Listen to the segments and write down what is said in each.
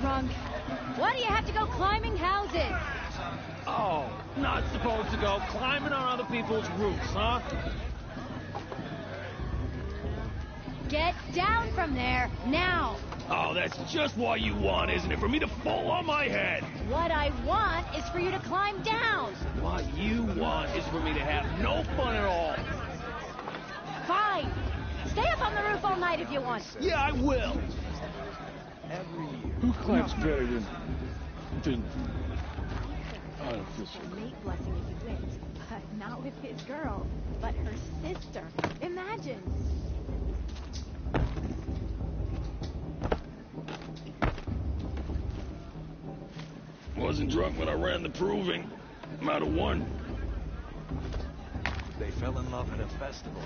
drunk. Why do you have to go climbing houses? Oh, not supposed to go climbing on other people's roofs, huh? Get down from there, now! Oh, that's just what you want, isn't it? For me to fall on my head! What I want is for you to climb down! What you want is for me to have no fun at all. Fine! Stay up on the roof all night if you want. Yeah, I will! Who climbs better than artificial? Mate blessing if he wins, but not with his girl, but her sister. Imagine! Wasn't drunk when I ran the proving. I'm out of one. They fell in love at a festival.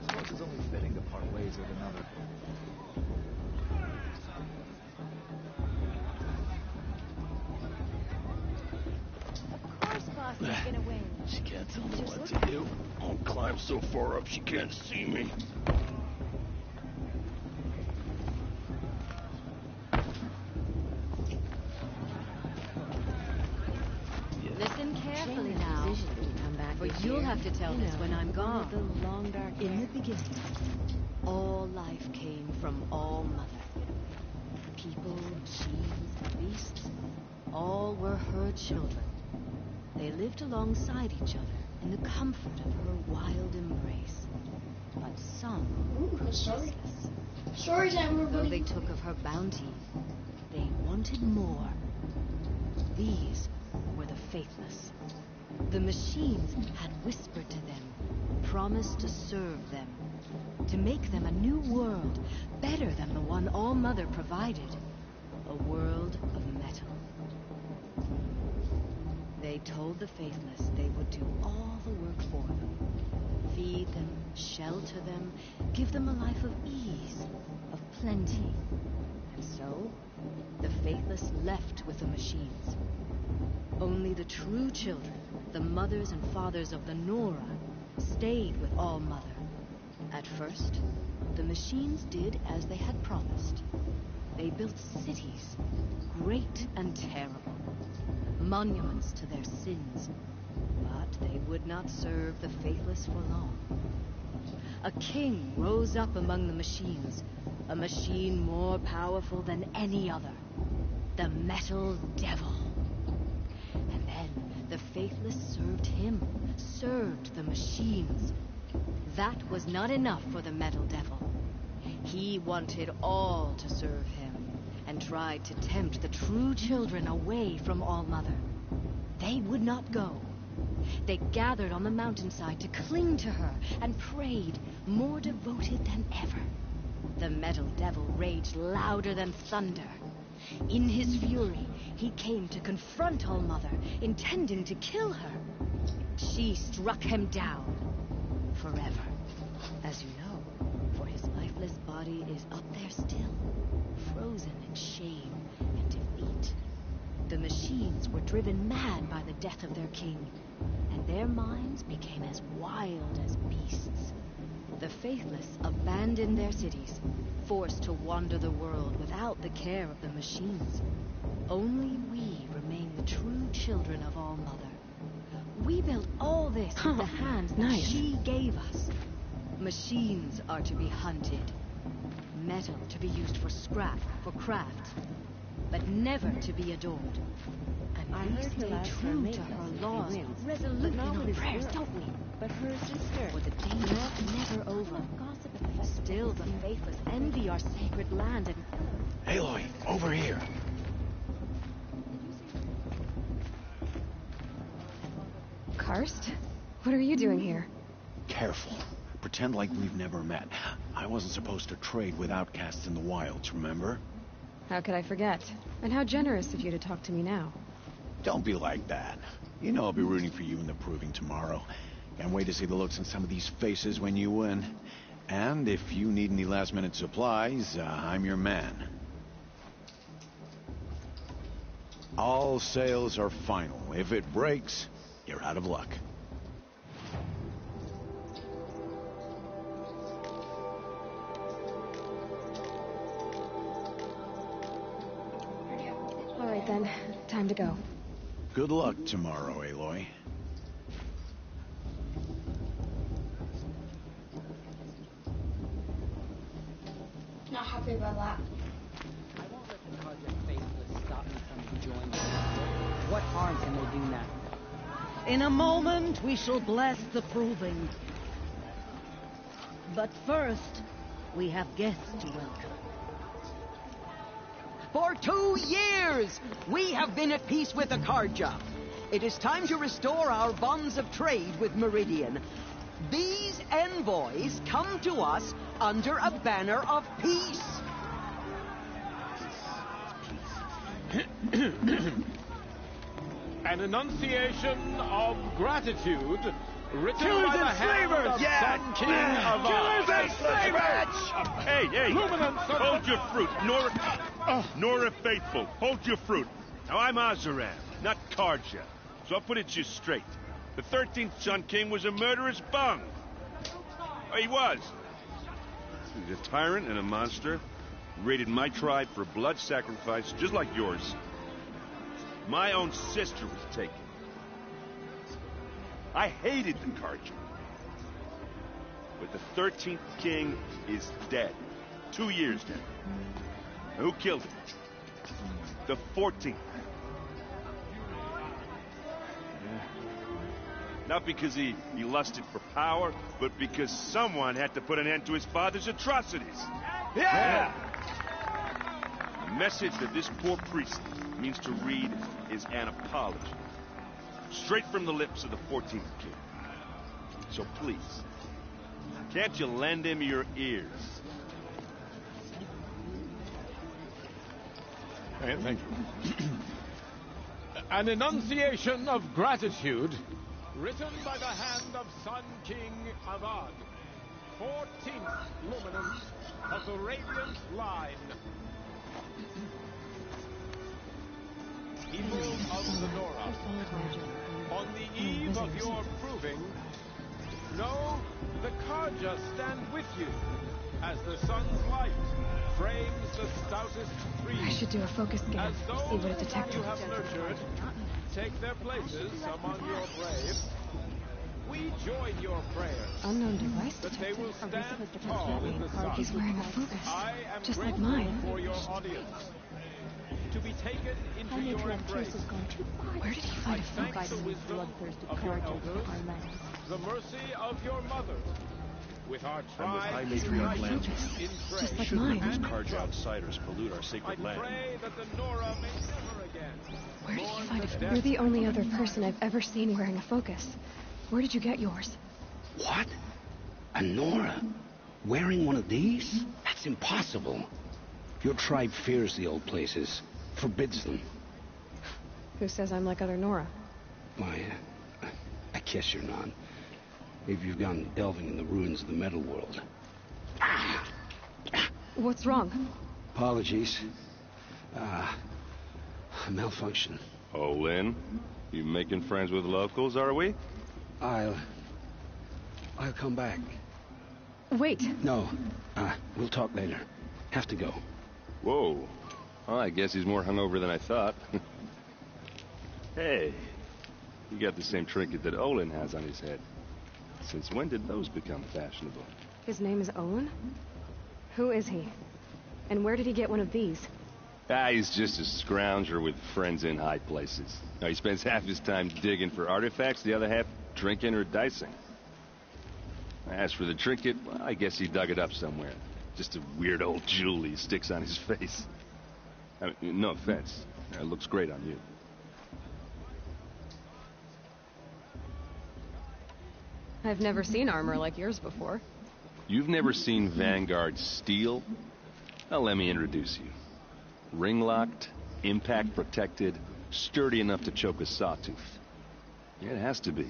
So it was only fitting to part ways with another. Of course Boss is gonna win. She can't tell me what to do. I'll climb so far up she can't see me. Listen carefully now, for you'll have to tell this when I'm gone. In the beginning, all life came from All Mother. People, machines, beasts, all were her children. They lived alongside each other in the comfort of her wild embrace. But some grew restless. Story time, Though everybody. they took of her bounty, they wanted more. These were the faithless. The machines had whispered to them, promised to serve them, to make them a new world, better than the one All Mother provided, a world of metal. They told the faithless they would do all the work for them, feed them, shelter them, give them a life of ease, of plenty. And so, the faithless left with the machines. Only the true children, the mothers and fathers of the Nora, stayed with All Mother. At first, the machines did as they had promised. They built cities, great and terrible, monuments to their sins. But they would not serve the faithless for long. A king rose up among the machines, a machine more powerful than any other, the Metal Devil. And then the faithless served him, served the machines. That was not enough for the Metal Devil. He wanted all to serve him, and tried to tempt the true children away from All Mother. They would not go. They gathered on the mountainside to cling to her and prayed, more devoted than ever. The Metal Devil raged louder than thunder. In his fury, he came to confront All Mother, intending to kill her. She struck him down forever. As you know, for his lifeless body is up there still, frozen in shame and defeat. The machines were driven mad by the death of their king, and their minds became as wild as beasts. The faithless abandoned their cities, forced to wander the world without the care of the machines. Only we remain the true children of All Mother. We built all this with the hands that she gave us. Machines are to be hunted, metal to be used for scrap, for craft, but never to be adored. And we stay true to her laws, resolute in our prayers, don't we? But her sister... For the danger's never over. Still the faithless envy our sacred land and... Aloy, over here. Karst? What are you doing here? Careful. Pretend like we've never met. I wasn't supposed to trade with outcasts in the wilds, remember? How could I forget? And how generous of you to talk to me now. Don't be like that. You know I'll be rooting for you in the proving tomorrow. Can't wait to see the looks on some of these faces when you win. And if you need any last-minute supplies, I'm your man. All sales are final. If it breaks, you're out of luck. All right then, time to go. Good luck tomorrow, Aloy. Not happy about that. I won't let the Project Faithless stop me from enjoying the What harm can they do now? In a moment, we shall bless the proving. But first, we have guests to welcome. For 2 years, we have been at peace with the Carja. It is time to restore our bonds of trade with Meridian. These envoys come to us under a banner of peace. An enunciation of gratitude written Killers by the and hand slavers! of Yeah! Sun King Avad. Killers and slavers! Hey! Luminance of Hold your fruit, Nora Faithful. Hold your fruit. Now, I'm Oseram, not Carja. So I'll put it just straight. The 13th Sun King was a murderous bung. Oh, he was. He's a tyrant and a monster. Raided my tribe for blood sacrifice, just like yours. My own sister was taken. I hated the Carja. But the 13th king is dead. 2 years now. And who killed him? The 14th. Not because he lusted for power, but because someone had to put an end to his father's atrocities. Yeah! The message that this poor priest means to read is an apology. Straight from the lips of the 14th king. So please, can't you lend him your ears? Thank you. An enunciation of gratitude written by the hand of Sun King Avad, 14th luminance of the Radiant Line. People of the Nora, on the eve of your proving, know the Carja stand with you as the sun's light frames the stoutest trees. I should do a focus scan, As see those what it whom detected. you have nurtured take their places among your brave, we join your prayers Unknown device that they detected. will stand tall in the sun. He's wearing a focus, I am just like grateful mine. for your audience. To be taken into your embrace, Where did he find a thank focus? the wisdom of your elders, the mercy of your mothers, with our tribe He's wearing a united focus, in just praise like mine. and Carja trust. outsiders pollute our I sacred land. pray that the Nora may never again. Where did mourn he find the it? death You're the only other person I've ever seen wearing a focus. Where did you get yours? What? A Nora? Wearing one of these? That's impossible. Your tribe fears the old places, forbids them. Who says I'm like other Nora? Why, I guess you're not. If you've gone delving in the ruins of the metal world. What's wrong? Apologies. A malfunction. Oh, Lynn, you making friends with locals, are we? I'll come back. Wait. No, we'll talk later. Have to go. Whoa. Well, I guess he's more hungover than I thought. Hey, you got the same trinket that Olin has on his head. Since when did those become fashionable? His name is Olin? Who is he? And where did he get one of these? He's just a scrounger with friends in high places. Now, he spends half his time digging for artifacts, the other half drinking or dicing. As for the trinket, well, I guess he dug it up somewhere. Just a weird old jewel he sticks on his face. I mean, no offense. It looks great on you. I've never seen armor like yours before. You've never seen Vanguard steel? Well, let me introduce you. Ring-locked, impact-protected, sturdy enough to choke a sawtooth. Yeah, it has to be.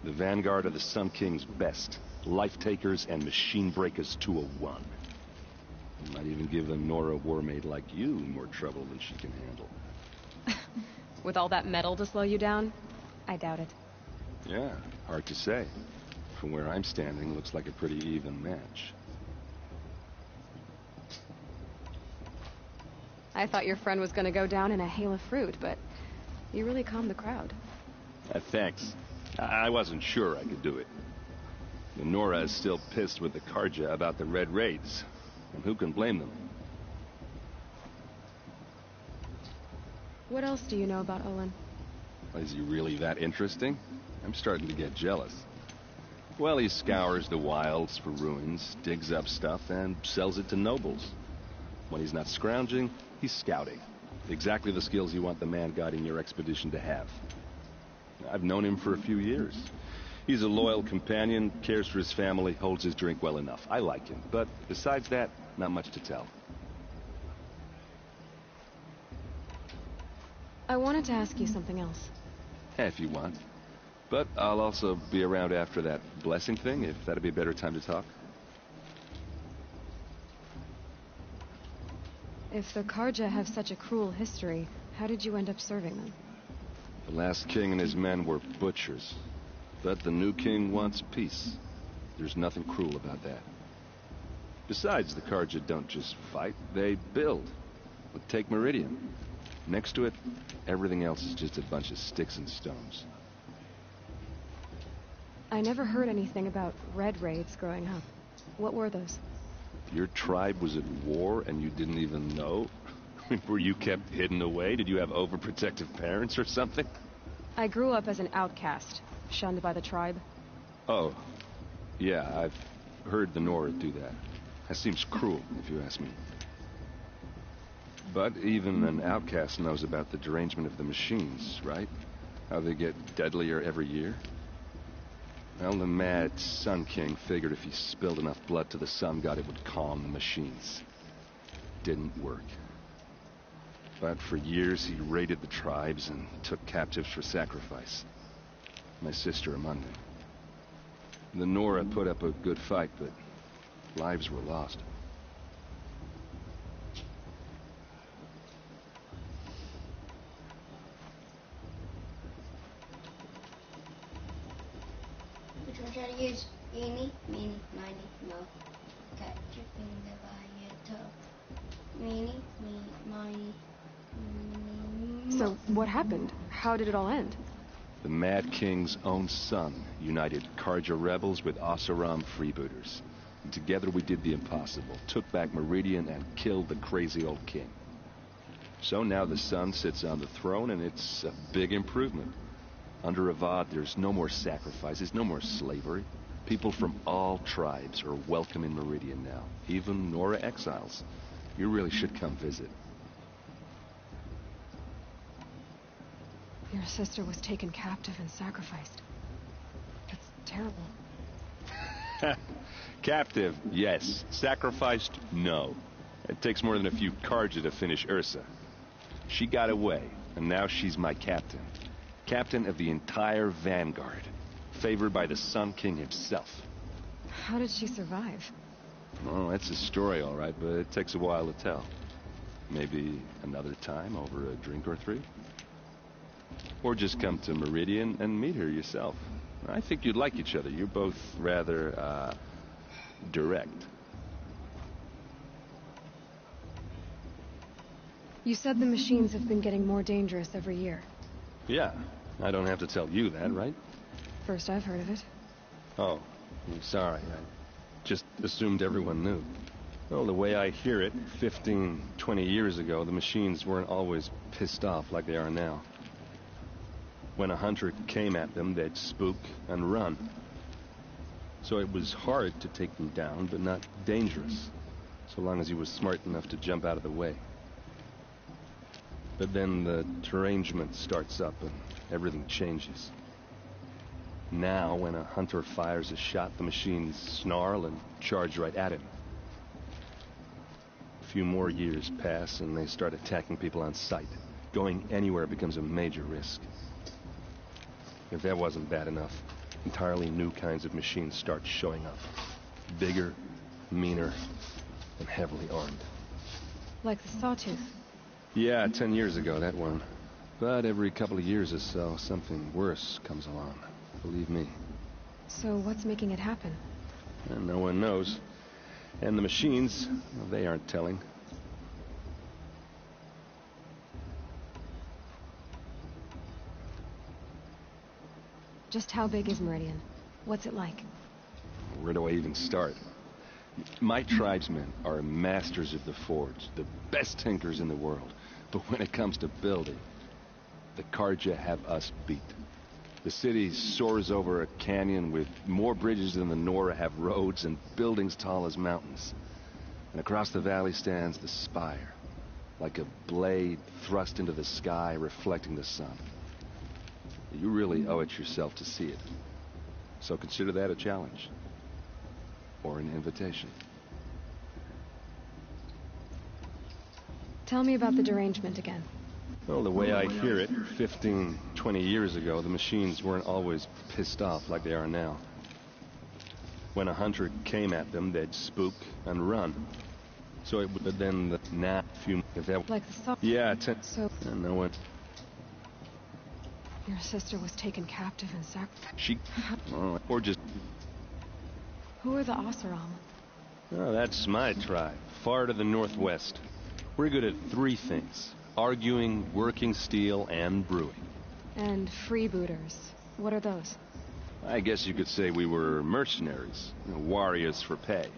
The Vanguard of the Sun King's best. Life-takers and machine-breakers to a one. Might even give a Nora warmaid like you more trouble than she can handle. With all that metal to slow you down? I doubt it. Yeah, hard to say. From where I'm standing, looks like a pretty even match. I thought your friend was gonna go down in a hail of fruit, but you really calmed the crowd. Thanks. I wasn't sure I could do it. Nora is still pissed with the Karja about the Red Raids, and who can blame them? What else do you know about Olin? Is he really that interesting? I'm starting to get jealous. Well, he scours the wilds for ruins, digs up stuff, and sells it to nobles. When he's not scrounging, he's scouting. Exactly the skills you want the man guiding your expedition to have. I've known him for a few years. He's a loyal companion, cares for his family, holds his drink well enough. I like him, but besides that, not much to tell. I wanted to ask you something else. If you want. But I'll also be around after that blessing thing, if that'd be a better time to talk. If the Karja have such a cruel history, how did you end up serving them? The last king and his men were butchers. But the new king wants peace. There's nothing cruel about that. Besides, the Karja don't just fight, they build. But take Meridian. Next to it, everything else is just a bunch of sticks and stones. I never heard anything about Red Raids growing up. What were those? Your tribe was at war and you didn't even know? Were you kept hidden away? Did you have overprotective parents or something? I grew up as an outcast, shunned by the tribe. Oh, yeah, I've heard the Nora do that. That seems cruel, if you ask me. But even an outcast knows about the derangement of the machines, right? How they get deadlier every year? Well, the mad Sun King figured if he spilled enough blood to the Sun God, it would calm the machines. Didn't work. But for years, he raided the tribes and took captives for sacrifice. My sister among them. The Nora put up a good fight, but lives were lost. Which one should I use? Eeny, meeny, miny, mo. Catch your finger by your toe. Meeny, miny, mo. So, what happened? How did it all end? The Mad King's own son united Karja rebels with Oseram freebooters. And together we did the impossible, took back Meridian and killed the crazy old king. So now the son sits on the throne and it's a big improvement. Under Avad, there's no more sacrifices, no more slavery. People from all tribes are welcome in Meridian now, even Nora exiles. You really should come visit. Your sister was taken captive and sacrificed. That's terrible. Captive, yes. Sacrificed, no. It takes more than a few Karja to finish Ursa. She got away, and now she's my captain. Captain of the entire Vanguard. Favored by the Sun King himself. How did she survive? Oh, that's a story, all right, but it takes a while to tell. Maybe another time over a drink or three? Or just come to Meridian and meet her yourself. I think you'd like each other. You're both rather, direct. You said the machines have been getting more dangerous every year. Yeah, I don't have to tell you that, right? First I've heard of it. Oh, I'm sorry. I just assumed everyone knew. Well, the way I hear it, 15, 20 years ago, the machines weren't always pissed off like they are now. When a hunter came at them, they'd spook and run. So it was hard to take them down, but not dangerous, so long as he was smart enough to jump out of the way. But then the derangement starts up and everything changes. Now, when a hunter fires a shot, the machines snarl and charge right at him. A few more years pass and they start attacking people on sight. Going anywhere becomes a major risk. If that wasn't bad enough, entirely new kinds of machines start showing up. Bigger, meaner, and heavily armed. Like the Sawtooth. Yeah, 10 years ago, that one. But every couple of years or so, something worse comes along. Believe me. So what's making it happen? And no one knows. And the machines, well, they aren't telling. Just how big is Meridian? What's it like? Where do I even start? My tribesmen are masters of the forge, the best tinkers in the world. But when it comes to building, the Carja have us beat. The city soars over a canyon with more bridges than the Nora have roads and buildings tall as mountains. And across the valley stands the spire, like a blade thrust into the sky reflecting the sun. You really owe it yourself to see it. So consider that a challenge. Or an invitation. Tell me about the derangement again. Well, the way I hear it, 15, 20 years ago, the machines weren't always pissed off like they are now. When a hunter came at them, they'd spook and run. So it would have been the few... If that, like the song? Yeah, So... And no one... Your sister was taken captive and sacrificed. She... or just... Who are the Oseram? Oh, that's my tribe, far to the northwest. We're good at 3 things. Arguing, working steel, and brewing. And freebooters. What are those? I guess you could say we were mercenaries. Warriors for pay.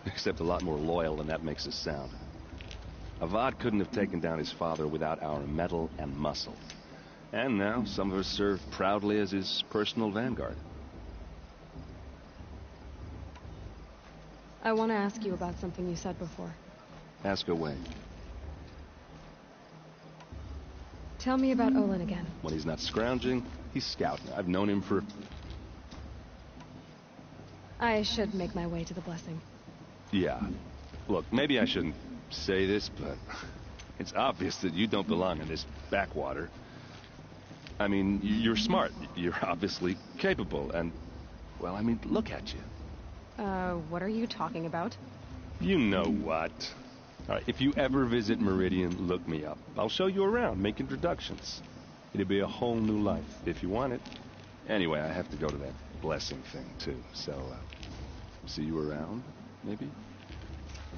Except a lot more loyal than that makes us sound. Avad couldn't have taken down his father without our metal and muscle. And now some of us serve proudly as his personal vanguard. I want to ask you about something you said before. Ask away. Tell me about Olin again. When he's not scrounging, he's scouting. I've known him for... I should make my way to the blessing. Yeah. Look, maybe I shouldn't say this, but it's obvious that you don't belong in this backwater. I mean, you're smart. You're obviously capable, and... Well, I mean, look at you. What are you talking about? You know what. All right, if you ever visit Meridian, look me up. I'll show you around, make introductions. It'll be a whole new life, if you want it. Anyway, I have to go to that blessing thing, too. So, see you around, maybe?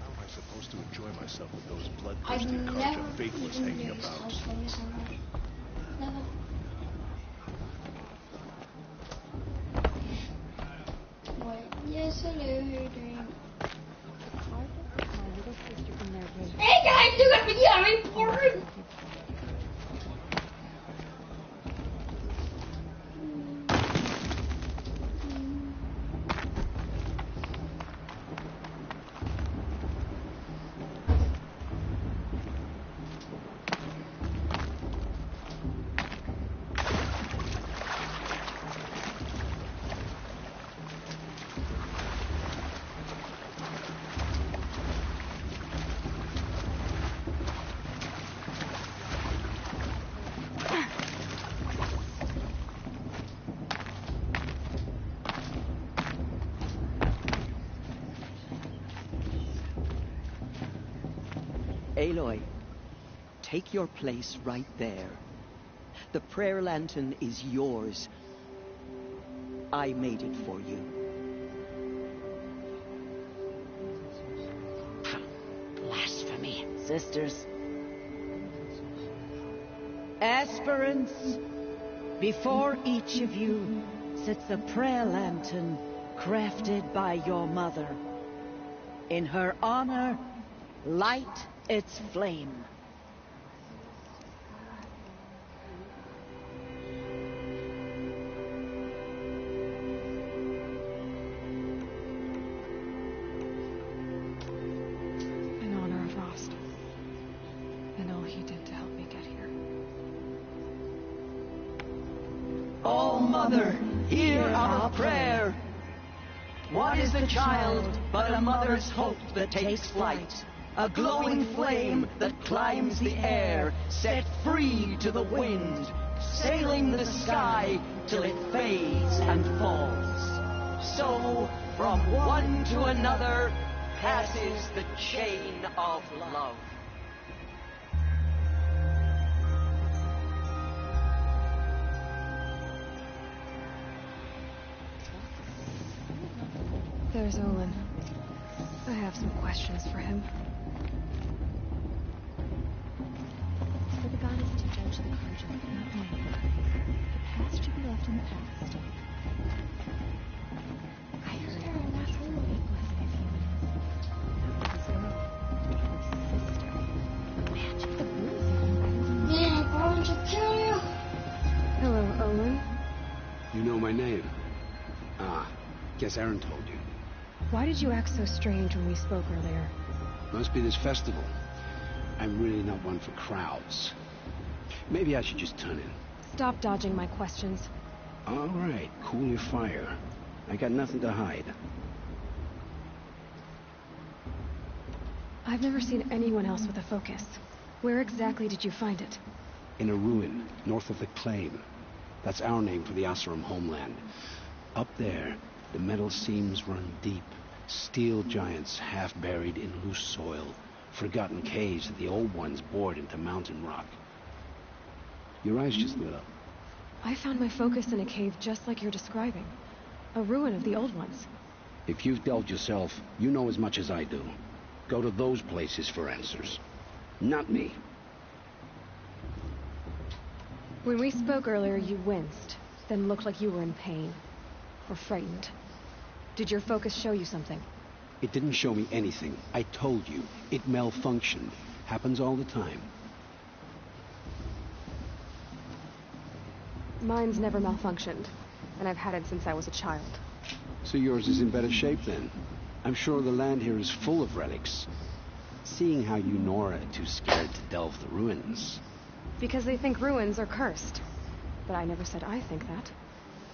How am I supposed to enjoy myself with those bloodthirsty Carja faithless hanging about? Never. Wait, yes, hello, how are you doing? Hey guys, you got me on important! Aloy, take your place right there. The prayer lantern is yours. I made it for you. Blasphemy, sisters. Aspirants, before each of you sits a prayer lantern crafted by your mother. In her honor, light its flame. In honor of Rost. And all he did to help me get here. Oh, Mother, hear our prayer. What is the child but a mother's hope that takes flight? A glowing flame that climbs the air, set free to the wind, sailing the sky till it fades and falls. So, from one to another, passes the chain of love. There's Olin. I have some questions for him. For the goddess to judge the Carja, not me. The past should be left in the past. Guess Aaron told you. Why did you act so strange when we spoke earlier? Must be this festival. I'm really not one for crowds. Maybe I should just turn in. Stop dodging my questions. All right, cool your fire. I got nothing to hide. I've never seen anyone else with a focus. Where exactly did you find it? In a ruin, north of the Claim. That's our name for the Oseram homeland. Up there, the metal seams run deep. Steel giants half buried in loose soil. Forgotten caves that the old ones bored into mountain rock. Your eyes just lit up. I found my focus in a cave just like you're describing. A ruin of the old ones. If you've delved yourself, you know as much as I do. Go to those places for answers. Not me. When we spoke earlier, you winced, then looked like you were in pain. Or frightened. Did your focus show you something? It didn't show me anything. I told you. It malfunctioned. Happens all the time. Mine's never malfunctioned, and I've had it since I was a child. So yours is in better shape then. I'm sure the land here is full of relics. Seeing how you Nora are too scared to delve the ruins. Because they think ruins are cursed. But I never said I think that.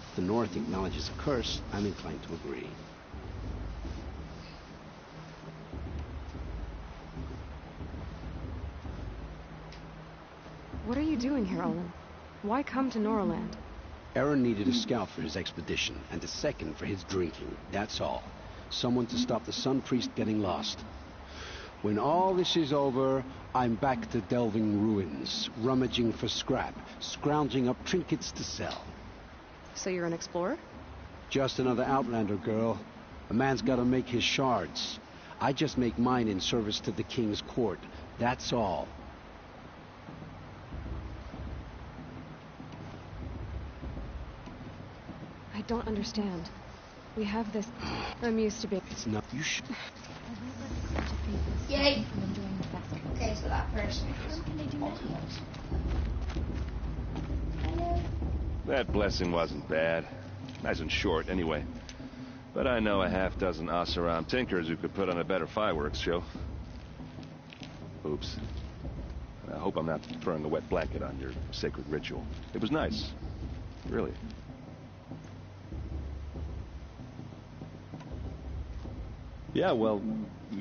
If the North acknowledges a curse, I'm inclined to agree. What are you doing here, Olin? Why come to Noraland? Aaron needed a scout for his expedition, and a second for his drinking. That's all. Someone to stop the Sun Priest getting lost. When all this is over, I'm back to delving ruins, rummaging for scrap, scrounging up trinkets to sell. So you're an explorer? Just another Outlander, girl. A man's gotta make his shards. I just make mine in service to the King's court. That's all. I don't understand. We have this... I'm used to being... It's not... You should... Yay! Okay, so that person is... Hello? That blessing wasn't bad. Nice and short, anyway. But I know a half dozen Oseram tinkers who could put on a better fireworks show. Oops. I hope I'm not throwing a wet blanket on your sacred ritual. It was nice. Really. Yeah, well,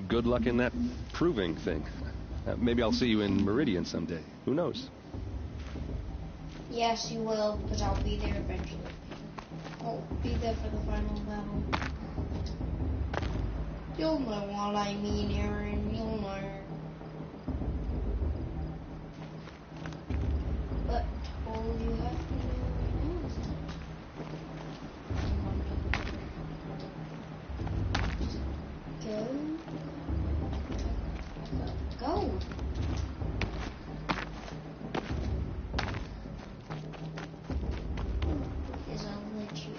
good luck in that proving thing. Maybe I'll see you in Meridian someday. Who knows? Yes, you will, because I'll be there eventually. I'll be there for the final battle. You'll know what I mean, Aaron. You'll know. But all you have to do is go. Is I'll let you.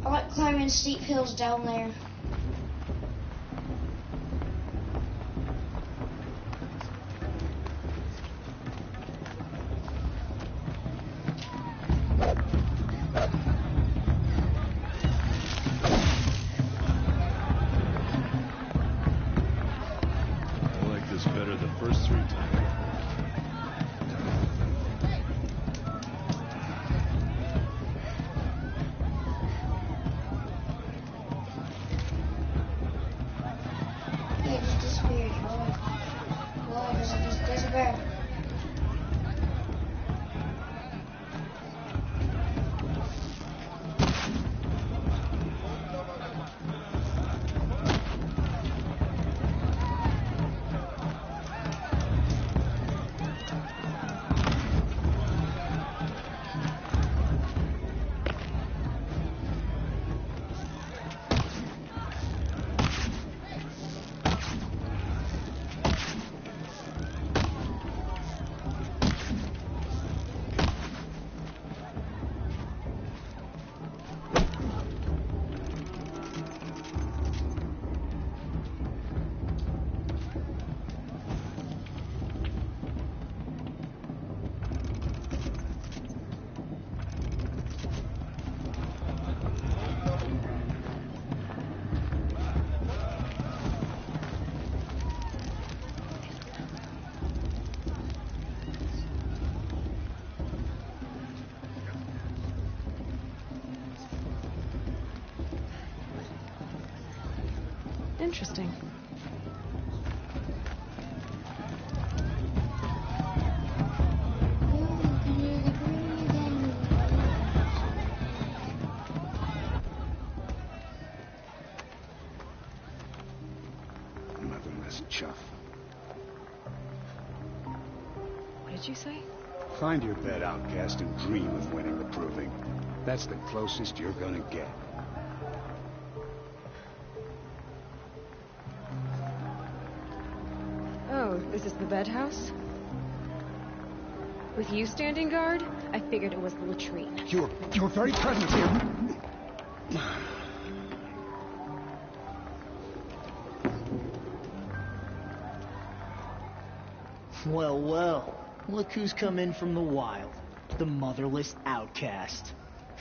I like climbing steep hills down there. Interesting. Motherless chuff. What did you say? Find your bed, outcast, and dream of winning the proving. That's the closest you're gonna get. Oh, this is the bed house? With you standing guard, I figured it was the latrine. Your very presence here. Well, well. Look who's come in from the wild. The motherless outcast.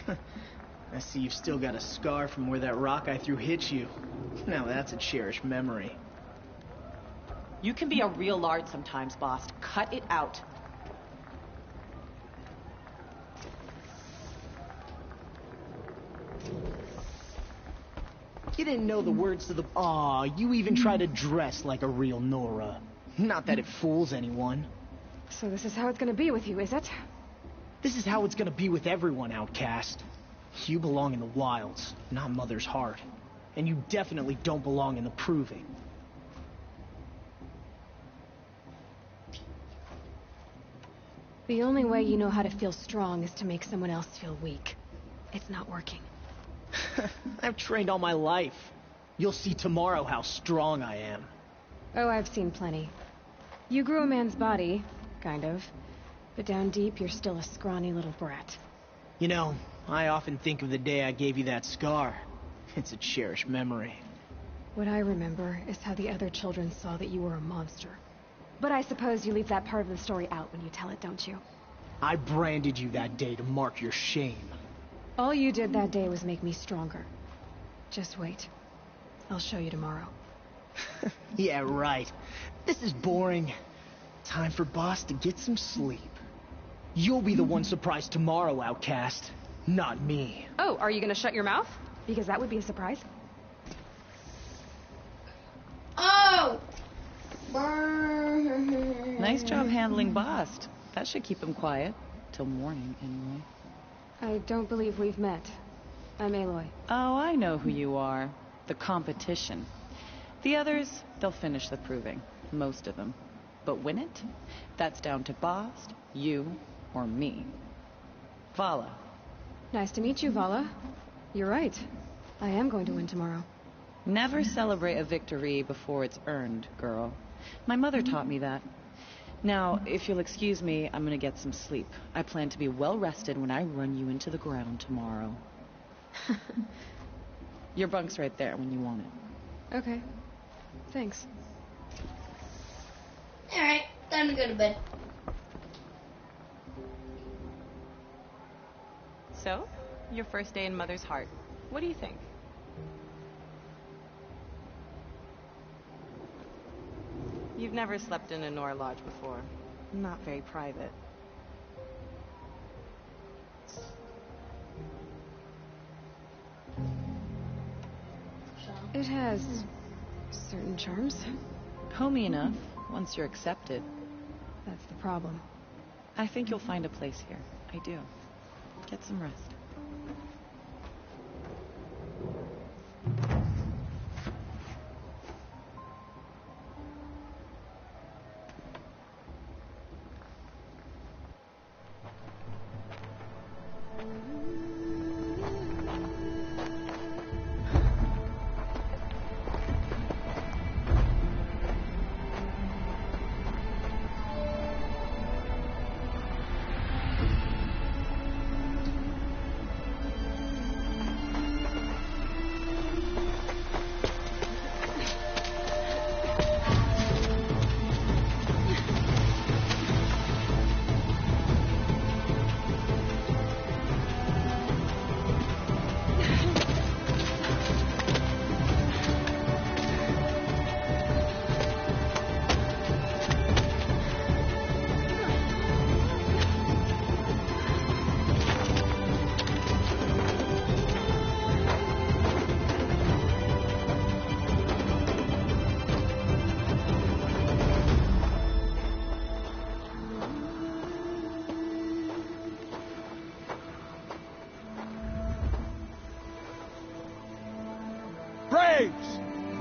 I see you've still got a scar from where that rock I threw hit you. Now that's a cherished memory. You can be a real lard sometimes, boss. Cut it out. You didn't know the words to the... Aw, you even try to dress like a real Nora. Not that it fools anyone. So this is how it's gonna be with you, is it? This is how it's gonna be with everyone, outcast. You belong in the wilds, not Mother's heart. And you definitely don't belong in the proving. The only way you know how to feel strong is to make someone else feel weak. It's not working. I've trained all my life. You'll see tomorrow how strong I am. Oh, I've seen plenty. You grew a man's body, kind of. But down deep, you're still a scrawny little brat. You know, I often think of the day I gave you that scar. It's a cherished memory. What I remember is how the other children saw that you were a monster. But I suppose you leave that part of the story out when you tell it, don't you? I branded you that day to mark your shame. All you did that day was make me stronger. Just wait. I'll show you tomorrow. Yeah, right. This is boring. Time for Boss to get some sleep. You'll be the one surprised tomorrow, outcast. Not me. Oh, are you gonna shut your mouth? Because that would be a surprise. Oh! Nice job handling Bast. That should keep him quiet. Till morning, anyway. I don't believe we've met. I'm Aloy. Oh, I know who you are. The competition. The others, they'll finish the proving. Most of them. But win it? That's down to Bast, you, or me. Vala. Nice to meet you, Vala. You're right. I am going to win tomorrow. Never celebrate a victory before it's earned, girl. My mother taught me that. Now, if you'll excuse me, I'm gonna get some sleep. I plan to be well rested when I run you into the ground tomorrow. Your bunk's right there when you want it. Okay. Thanks. Alright, time to go to bed. So, your first day in Mother's heart. What do you think? You've never slept in a Nora lodge before. Not very private. It has certain charms. Homey enough, once you're accepted. That's the problem. I think you'll find a place here. I do. Get some rest.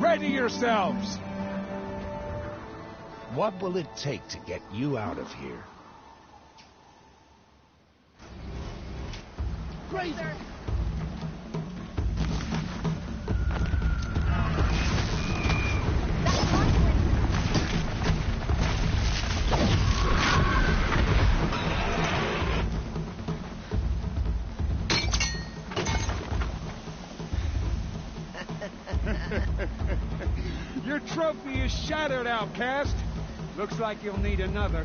Ready yourselves! What will it take to get you out of here? Razor! Your trophy is shattered, outcast. Looks like you'll need another.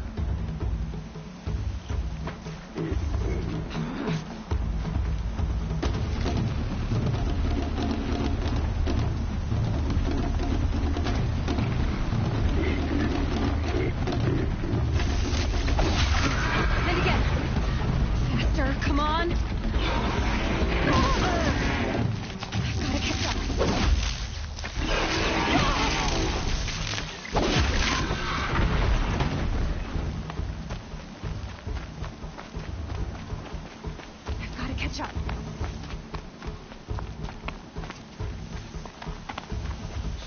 And again. Faster, come on. Gotta catch up.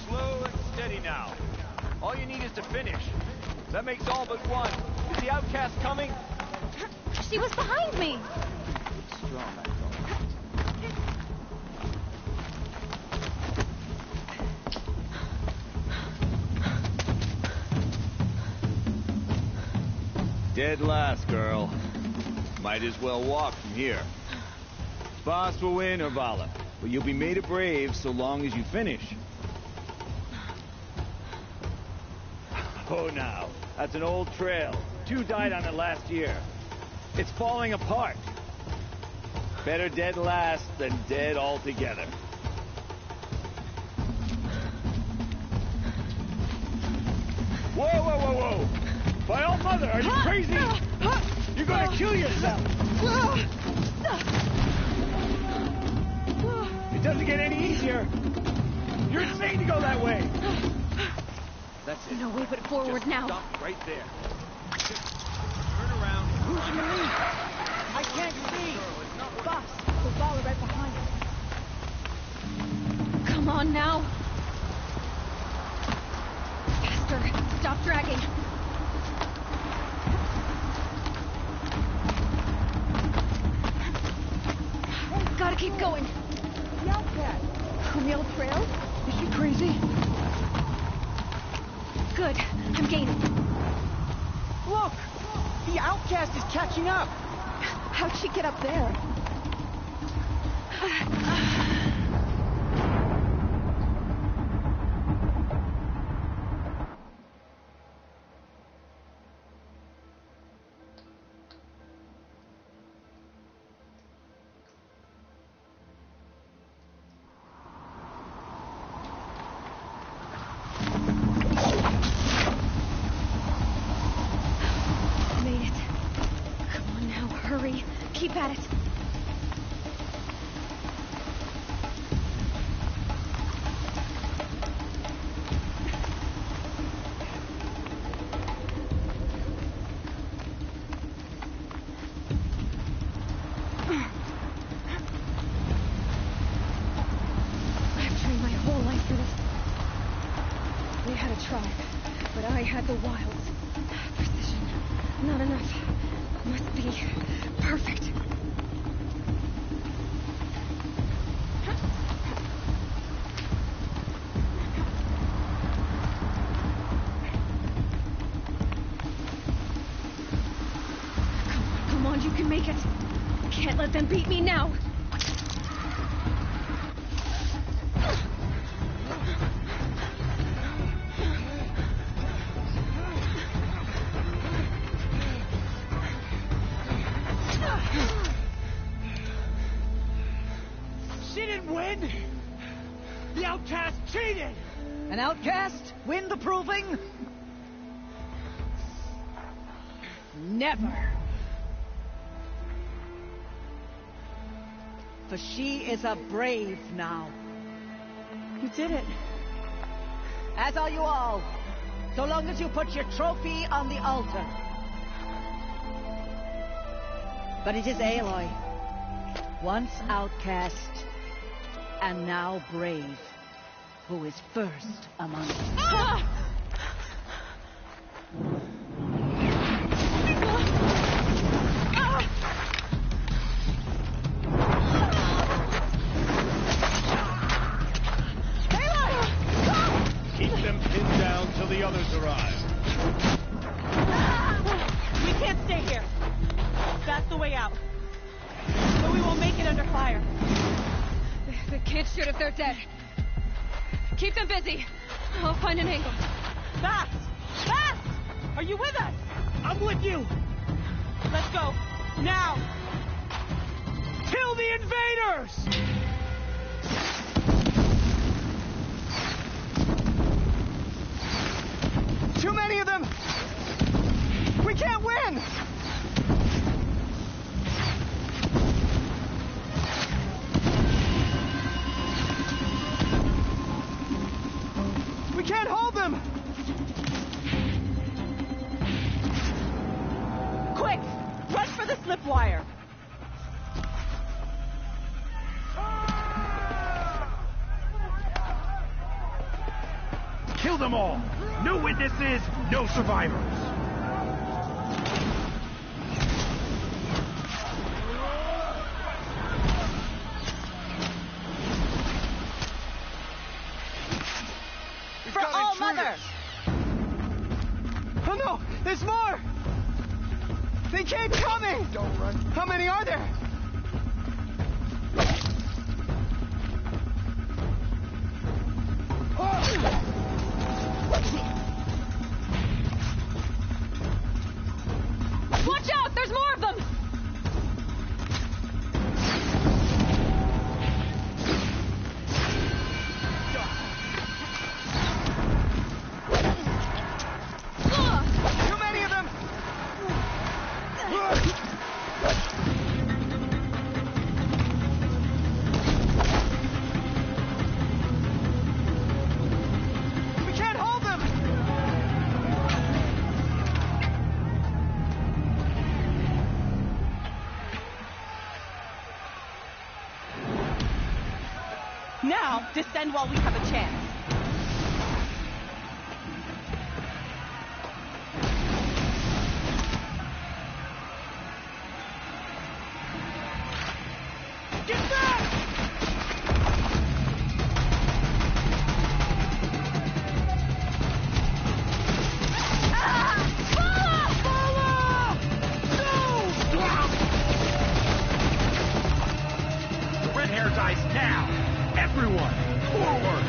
Slow and steady now. All you need is to finish. That makes all but one. Is the outcast coming? She was behind me. Strong, Dead last, girl. Might as well walk from here. Boss will win or Vala, but you'll be made a brave so long as you finish. Oh, now, that's an old trail. 2 died on it last year. It's falling apart. Better dead last than dead altogether. Whoa, whoa, whoa, whoa! By all mother, are you crazy? You're gonna kill yourself! It doesn't get any easier! You're insane to go that way! That's it. No way but forward Just now. Stop right there. Turn around. Who's your lead? I can't see. Boss, the Vala right behind us. Come on now. Faster. Stop dragging. Gotta keep going. The outcast. Camille Trail? Is she crazy? Good. I'm gaining. Look! The outcast is catching up! How'd she get up there? Hurry. Keep at it. I've trained my whole life for this. We had a tribe, but I had the wilds. Precision. Not enough. Must be perfect. Come on, you can make it. Can't let them beat me now. She didn't win! The outcast cheated! An outcast win the proving? Never. For she is a brave now. You did it. As are you all. So long as you put your trophy on the altar. But it is Aloy. Once outcast, and now brave. who is first among us. Keep them pinned down till the others arrive. We can't stay here. That's the way out. But we won't make it under fire. They can't shoot if they're dead. Keep them busy. I'll find an angle. Fast! Fast! Are you with us? I'm with you. Let's go. Now! Kill the invaders! Too many of them! We can't win! We can't hold them! Quick! Run for the slip wire! Kill them all! No witnesses, no survivors! For all mother! Oh no! There's more! They keep coming! Don't run. How many are there? Watch out! There's more of them! Too many of them! We can't hold them! Now, descend while we have a chance. Get back! The red hair dies now! Everyone, forward!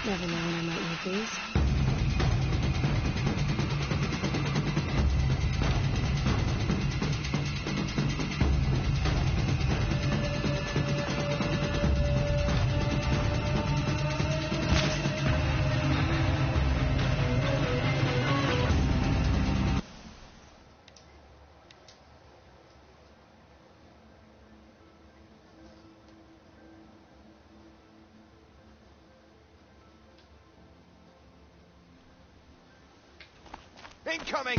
Never know when I might need these. Incoming!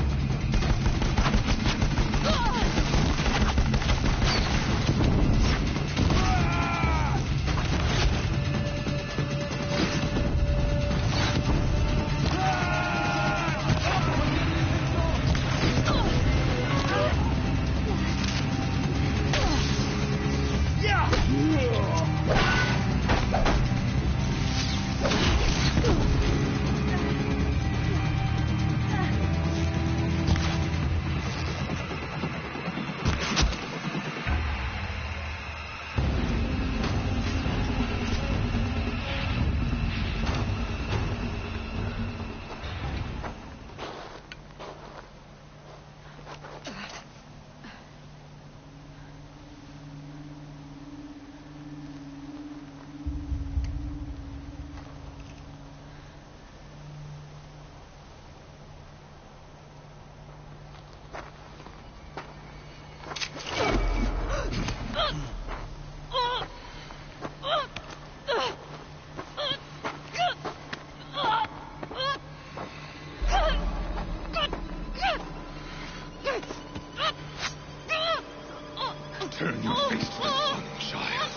Turn your face to the sun, child.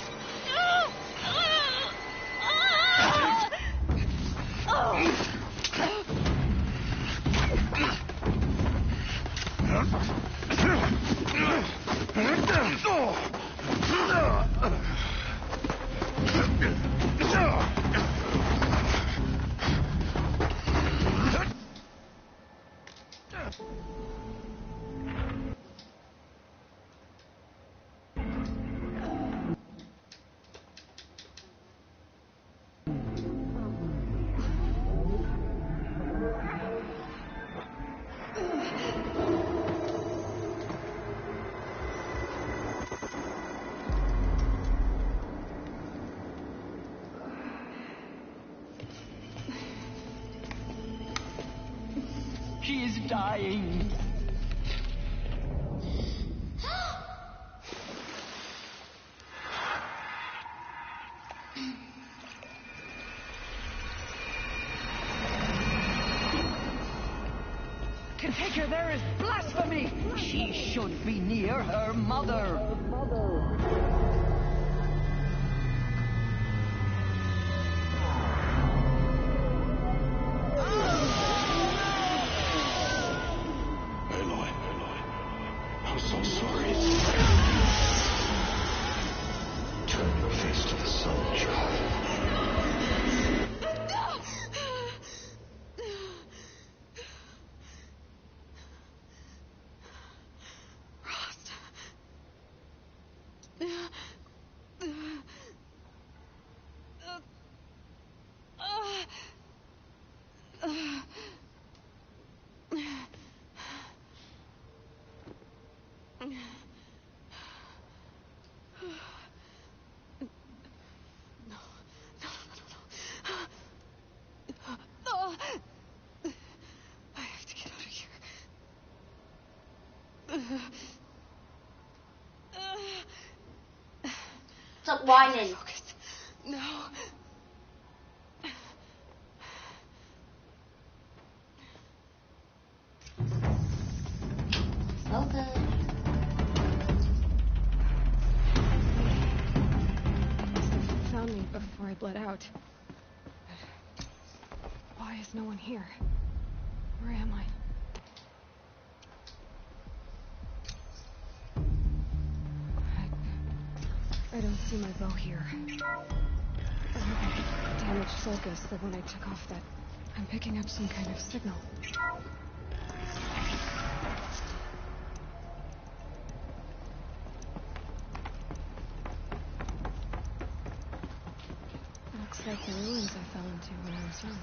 She is dying. Configure, there is blasphemy! She should be near her mother. I'm so sorry. Turn your face to the sun, child. Stop whining. Focus. No. Okay. Found me before I bled out. But why is no one here? Where am I? I don't see my bow here. Damaged focus, the one I took off that. I'm picking up some kind of signal. Looks like the ruins I fell into when I was young.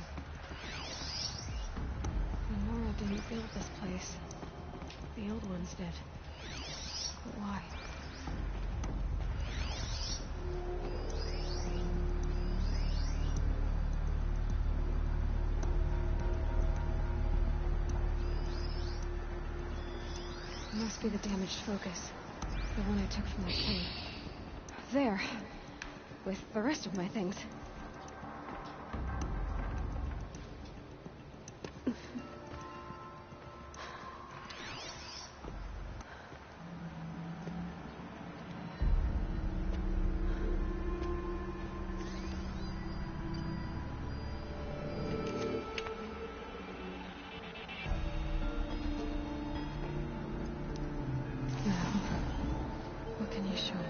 Nora didn't build this place. The old ones did. But why? It must be the damaged focus. The one I took from that cave. There. With the rest of my things. What can you show me?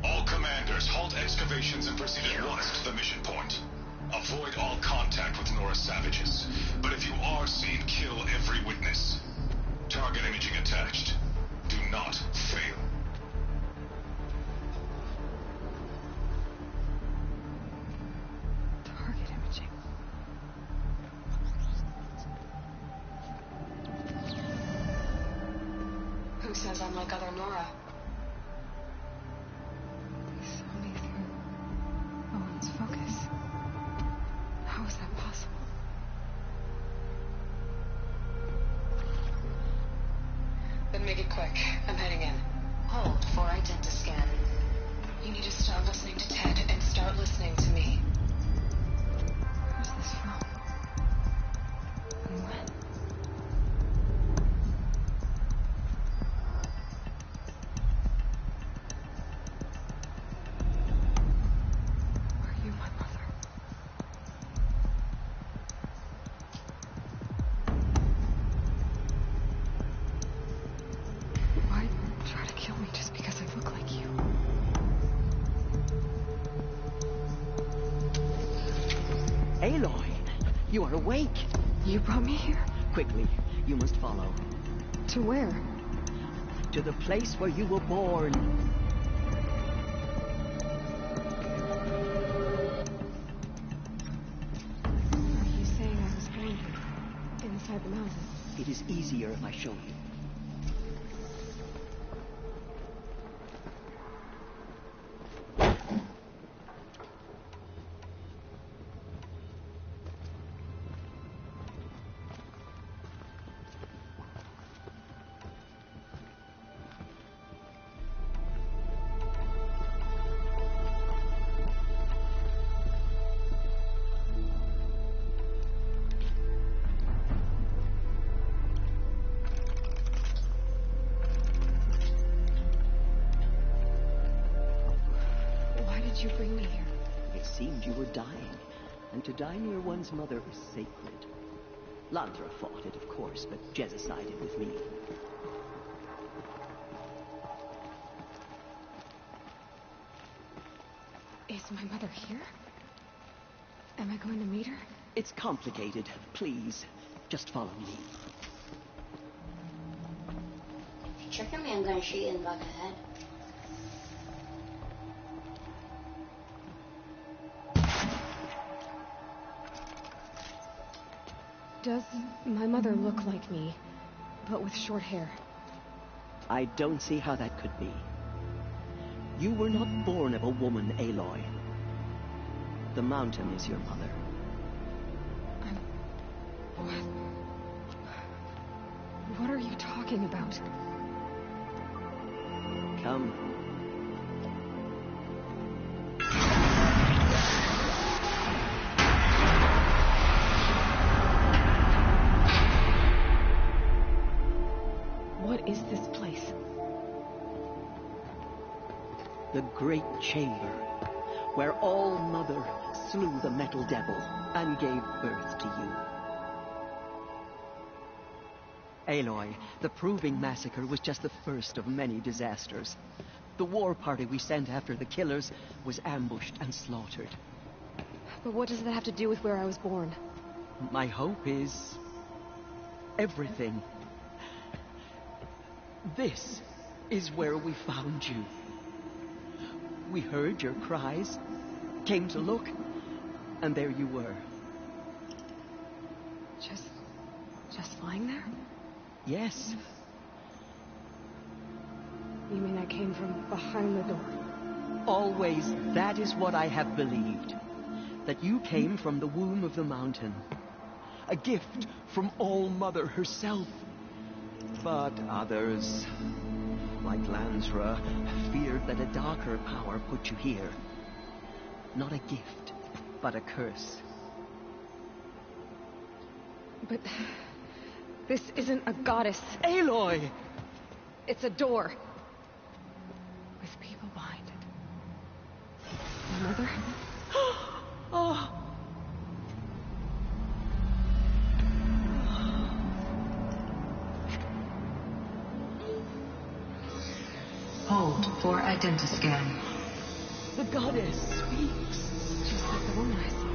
All commanders, halt excavations and proceed at once to the mission point. Avoid all contact with Nora savages. But if you are seen, kill every witness. Target imaging attached. Do not fail. Target imaging. Who says I'm like other Nora? He saw me through Owen's focus. How is that possible? Then make it quick. I'm heading in. Oh. Aloy, you are awake. You brought me here? Quickly, you must follow. To where? To the place where you were born. Are you saying I was born inside the mountain? It is easier if I show you. You bring me here? It seemed you were dying, and to die near one's mother is sacred. Landra fought it, of course, but Jezza sided with me. Is my mother here? Am I going to meet her? It's complicated. Please, just follow me. If you trick me, I'm gonna shoot you in the back of the head. Does my mother look like me, but with short hair? I don't see how that could be. You were not born of a woman, Aloy. The mountain is your mother. What are you talking about? Come. What is this place? The Great Chamber, where All-Mother slew the Metal Devil and gave birth to you. Aloy, the Proving Massacre was just the first of many disasters. The war party we sent after the killers was ambushed and slaughtered. But what does that have to do with where I was born? My hope is everything. This is where we found you. We heard your cries, came to look, and there you were. Just lying there? Yes. You mean I came from behind the door? Always, that is what I have believed. That you came from the womb of the mountain. A gift from All-Mother herself. But others, like Lansra, feared that a darker power put you here. Not a gift, but a curse. But this isn't a goddess. Aloy! It's a door. With people behind it. My mother? Oh! Hold for identiscan. The goddess speaks. Just like the woman I saw.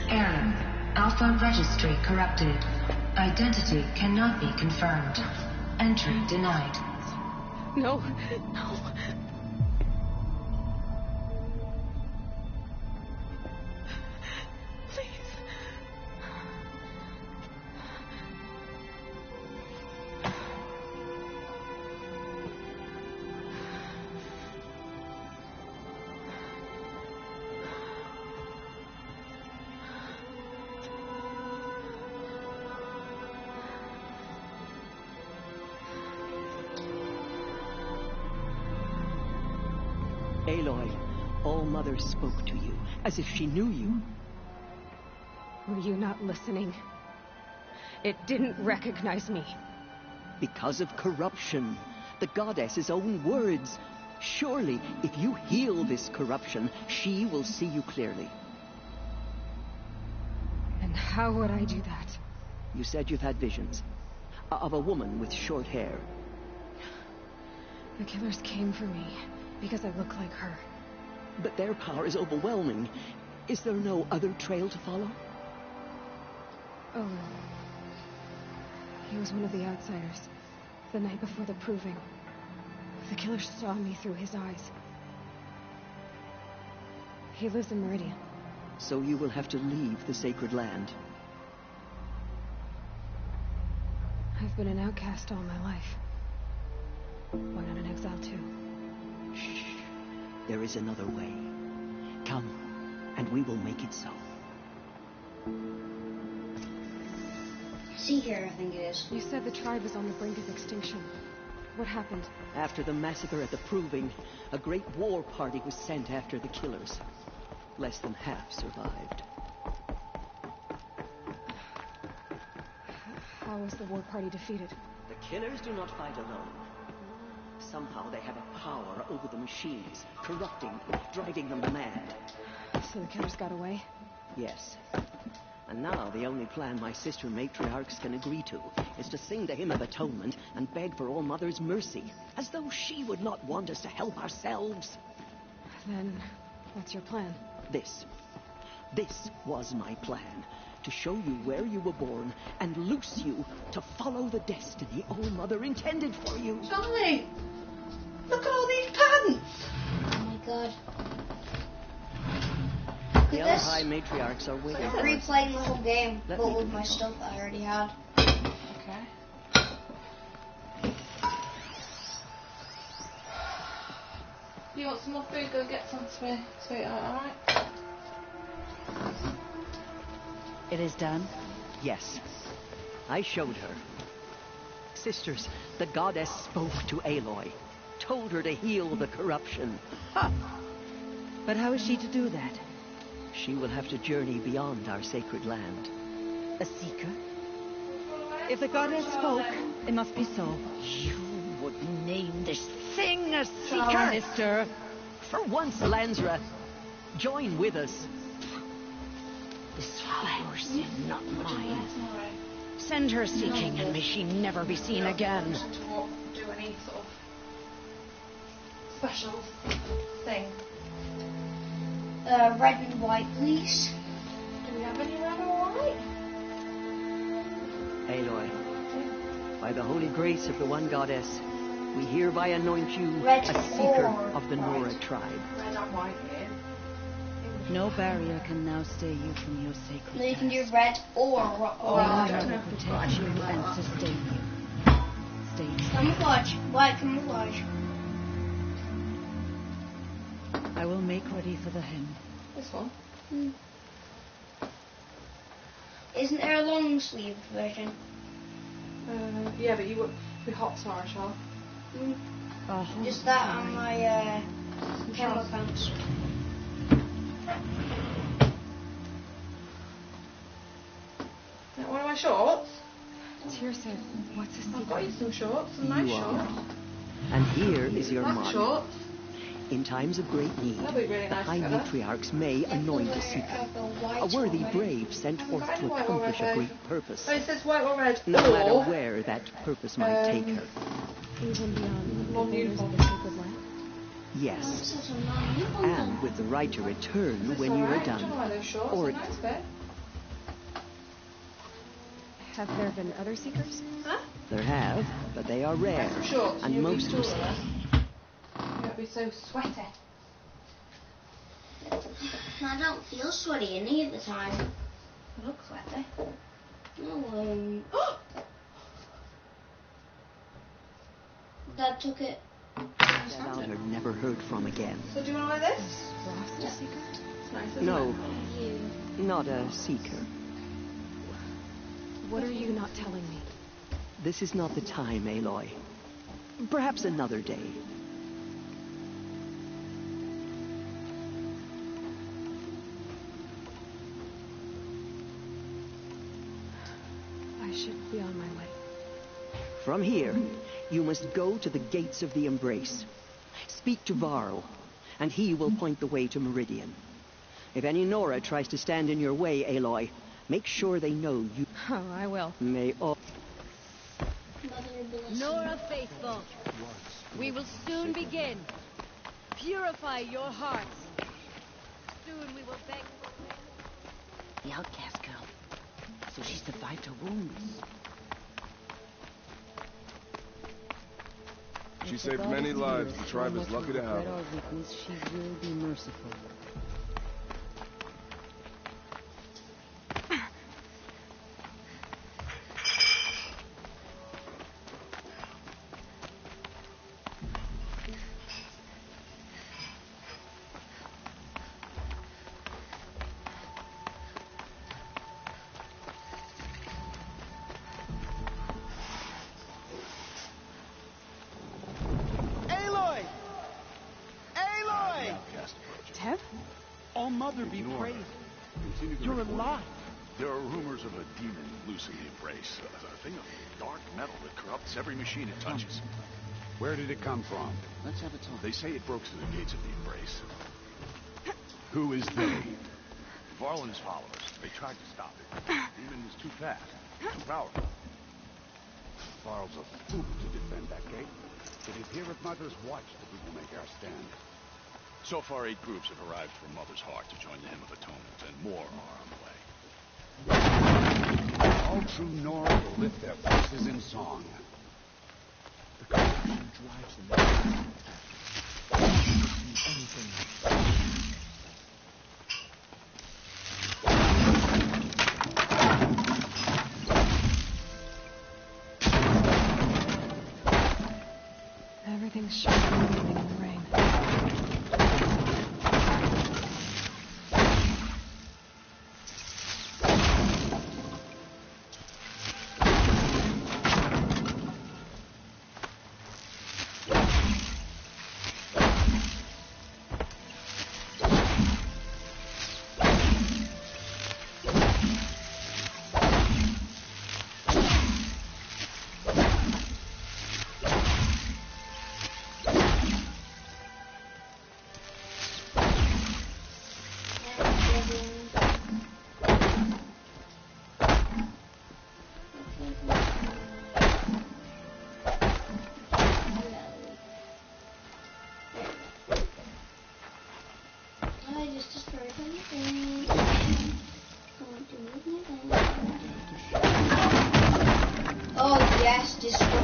Error. Alpha registry corrupted. Identity cannot be confirmed. Entry denied. No, no. Aloy, All-Mother spoke to you, as if she knew you. Were you not listening? It didn't recognize me. Because of corruption. The goddess's own words. Surely, if you heal this corruption, she will see you clearly. And how would I do that? You said you've had visions. Of a woman with short hair. The killers came for me because I look like her. But their power is overwhelming. Is there no other trail to follow? Oh. He was one of the outsiders. The night before the proving. The killer saw me through his eyes. He lives in Meridian. So you will have to leave the sacred land. I've been an outcast all my life. Why not an exile too? Shh. There is another way. Come, and we will make it so. Seeker, I think it is. You said the tribe was on the brink of extinction. What happened? After the massacre at the Proving, a great war party was sent after the killers. Less than half survived. How was the war party defeated? The killers do not fight alone. Somehow they have a power over the machines, corrupting, driving them mad. So the killers got away? Yes. And now the only plan my sister matriarchs can agree to is to sing the Hymn of Atonement and beg for All Mother's mercy, as though she would not want us to help ourselves. Then, what's your plan? This was my plan. To show you where you were born and loose you to follow the destiny All Mother intended for you. Charlie! Look at all these pants! Oh my god. The other High Matriarchs are waiting. I'm replaying the whole game, but with my stuff that I already had. Okay. You want some more food? Go get some for me, sweetheart, alright? It is done? Yes. I showed her. Sisters, the goddess spoke to Aloy. Told her to heal the corruption. Ha! But how is she to do that? She will have to journey beyond our sacred land. A seeker? If the goddess spoke, it must be so. You would name this thing a seeker? Sister. For once, Lansra, join with us. This flower sin, not mine. Send her seeking, and may she never be seen again. To do any sort of special thing. Red and white, please. Do we have any red or white? Aloy, by the holy grace of the one goddess, we hereby anoint you red a seeker of the Nora tribe. Red and white here. No barrier can now stay you from your sacred No, you can do red or I will protect you and sustain you. Stay. Camouflage. White camouflage. I will make ready for the hymn. This one? Isn't there a long sleeved version? Yeah, but you would be hot tomorrow, Charles. Just that on my camera pants. One of my shorts? Tyr said, what's a secret? I've got you some shorts, some nice shorts. And here is your Black mark. shorts. In times of great need, That'll be really the nice High together. Matriarchs may anoint a seeker. A worthy brave sent forth to accomplish a great purpose. Oh, it says white or red. No or, matter where that purpose might take her. Even beyond the borders of the sacred land? Yes. And with the right to return when you are done. Or Have there been other seekers? Huh? there have, but they are rare. Shorts, And most are you won't be so sweaty. I don't feel sweaty any of the time. You look sweaty. No, Dad took it. that Alder never heard from again. So do you want to wear this? Ross the seeker? It's nice, isn't No, it? not a seeker. What are you not telling me? This is not the time, Aloy. Perhaps another day. I should be on my way. From here, you must go to the gates of the Embrace. Speak to Varl, and he will point the way to Meridian. If any Nora tries to stand in your way, Aloy, make sure they know you... Oh, I will. May all... Mother Nora Faithful, we will soon begin. Purify your hearts. Soon we will beg for... The outcast girl. So she survived her wounds. She saved many lives. The tribe is lucky to have her. Our weakness, she will be merciful. Mother be praised. You're alive. There are rumors of a demon loose in the Embrace. A thing of dark metal that corrupts every machine it touches. Where did it come from? Let's have a talk. They say it broke through the gates of the Embrace. Who is they? Varlin's followers. They tried to stop it. The demon was too fast, too powerful. Varl's a fool to defend that gate. It is here at Mother's Watch that we will make our stand. So far, 8 groups have arrived from Mother's Heart to join the Hymn of Atonement, and more are on the way. All true Nora will lift their voices in song. The corruption drives them. Everything's shining in the rain. Oh yes, destruction.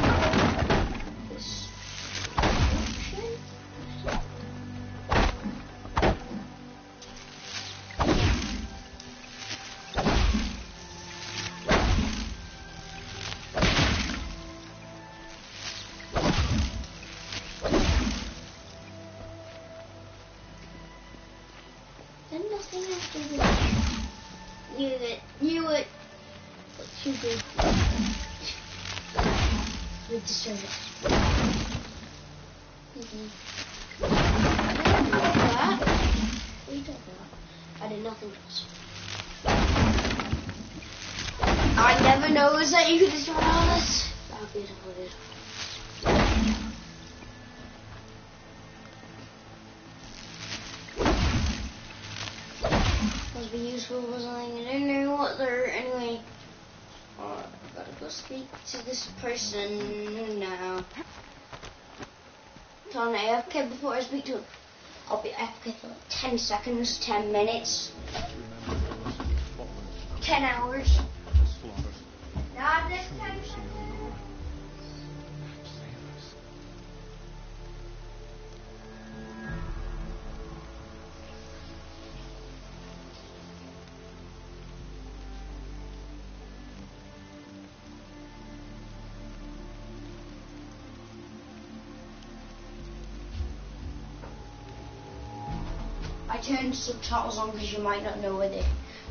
Then nothing after this. Knew it. What you did. With the service. I did nothing else. I never noticed that you could destroy all this. How beautiful it is. Must be useful for something. I don't know what they're anyway. Oh, I've got to go speak to this person now. Turn AFK before I speak to him. I'll be AFK for like 10 seconds, 10 minutes, 10 hours. Not this 10 seconds. I turned subtitles on because you might not know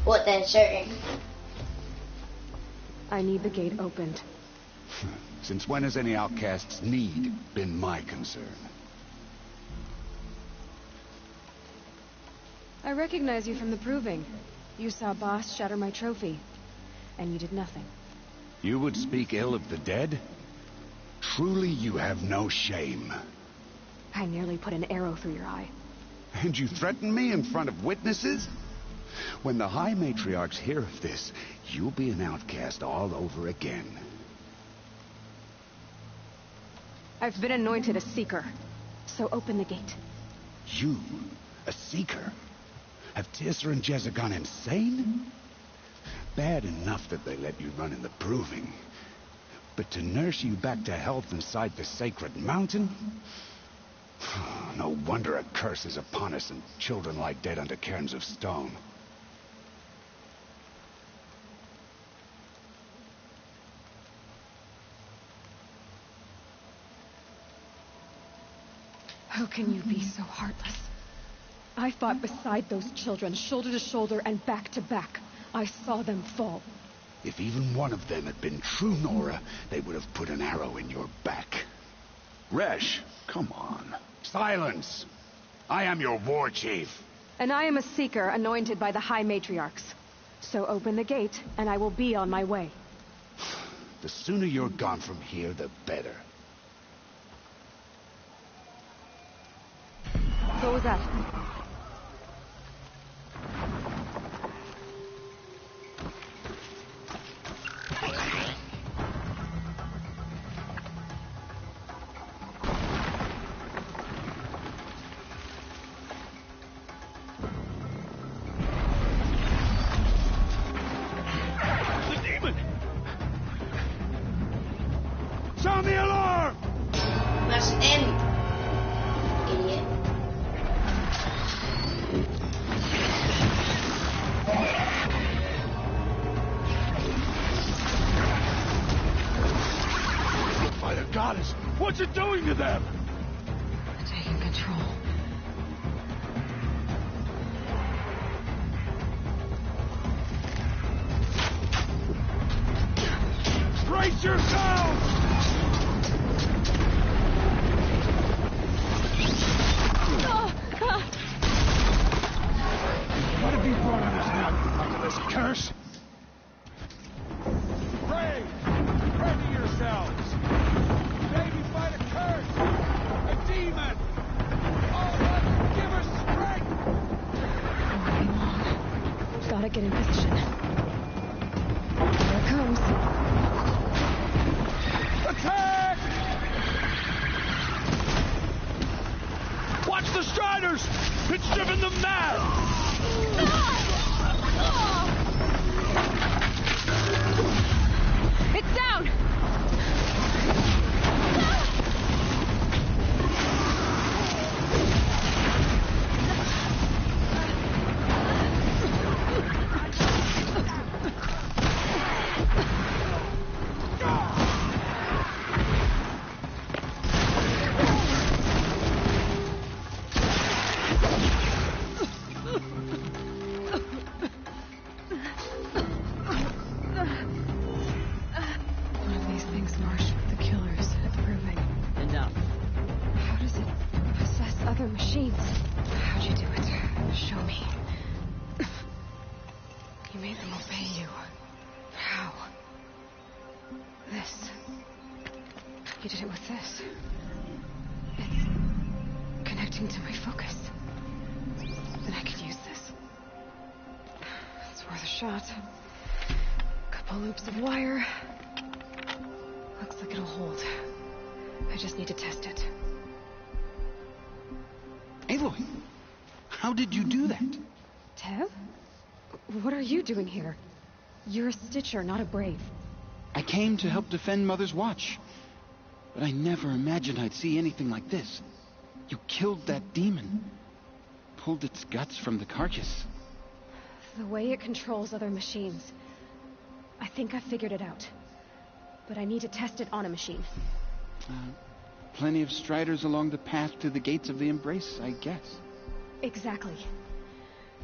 what they're saying. I need the gate opened. Since when has any outcast's need been my concern? I recognize you from the proving. You saw Boss shatter my trophy, and you did nothing. You would speak ill of the dead? Truly you have no shame. I nearly put an arrow through your eye. And you threaten me in front of witnesses? When the High Matriarchs hear of this, you'll be an outcast all over again. I've been anointed a Seeker. So open the gate. You? A Seeker? Have Teersa and Jezza gone insane? Bad enough that they let you run in the Proving. But to nurse you back to health inside the Sacred Mountain? No wonder a curse is upon us and children lie dead under cairns of stone. How can you be so heartless? I fought beside those children, shoulder to shoulder and back to back. I saw them fall. If even one of them had been true Nora, they would have put an arrow in your back. Resh, come on. Silence! I am your war chief. And I am a Seeker anointed by the High Matriarchs. So open the gate, and I will be on my way. The sooner you're gone from here, the better. What was that? Sound the alarm! That's in. Idiot. By the goddess, what's it doing to them? Taking control. Brace yourselves! What have you brought on us now, you motherless curse? Brave! Ready yourselves! Maybe fight a curse! A demon! All right, give her strength! Gotta get in position. Here it comes. Attack! Watch the Striders! It's driven them mad! It's down! One of these things marched with the killers at the Proving. Enough. How does it possess other machines? How'd you do it? Show me. You made them obey you. How? This. You did it with this. It's connecting to my focus. Then I could use this. It's worth a shot. Couple loops of wire. Looks like it'll hold. I just need to test it. Aloy, how did you do that? Tev? What are you doing here? You're a Stitcher, not a Brave. I came to help defend Mother's Watch. But I never imagined I'd see anything like this. You killed that demon. Pulled its guts from the carcass. The way it controls other machines. I think I figured it out. But I need to test it on a machine. Plenty of Striders along the path to the gates of the Embrace, I guess. Exactly.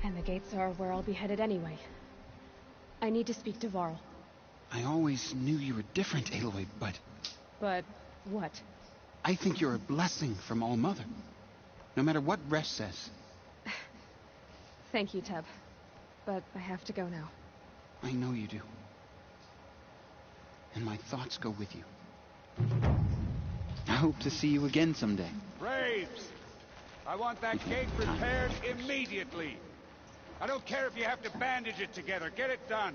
And the gates are where I'll be headed anyway. I need to speak to Varl. I always knew you were different, Aloy, but... But what? I think you're a blessing from All-Mother. No matter what Resh says. Thank you, Teb. But I have to go now. I know you do. And my thoughts go with you. I hope to see you again someday. Braves! I want that gate repaired immediately. I don't care if you have to bandage it together. Get it done.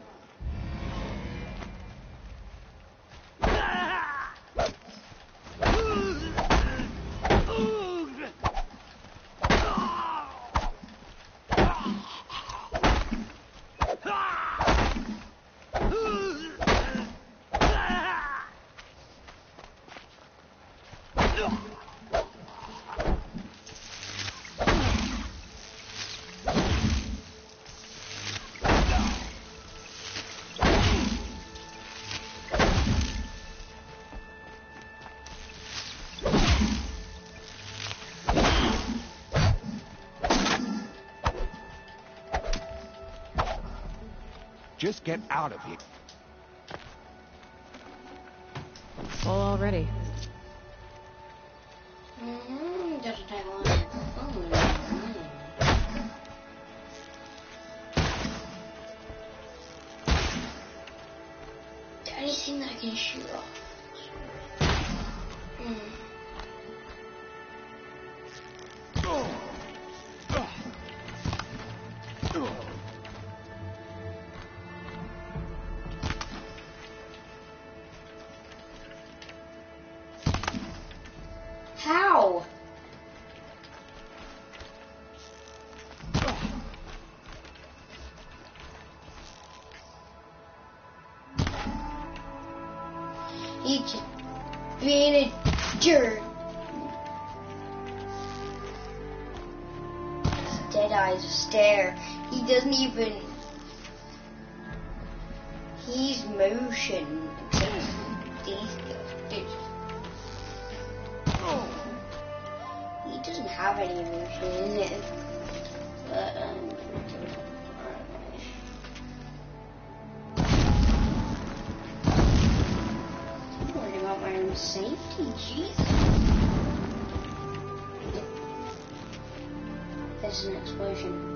Just get out of here. Full already. Doesn't take long. Anything that I can shoot off. How? He's just being a jerk. His dead eyes stare. He doesn't even. He's motion. These guys. He doesn't have any emotion in it. But, I'm worried about my own safety, Jesus. There's an explosion.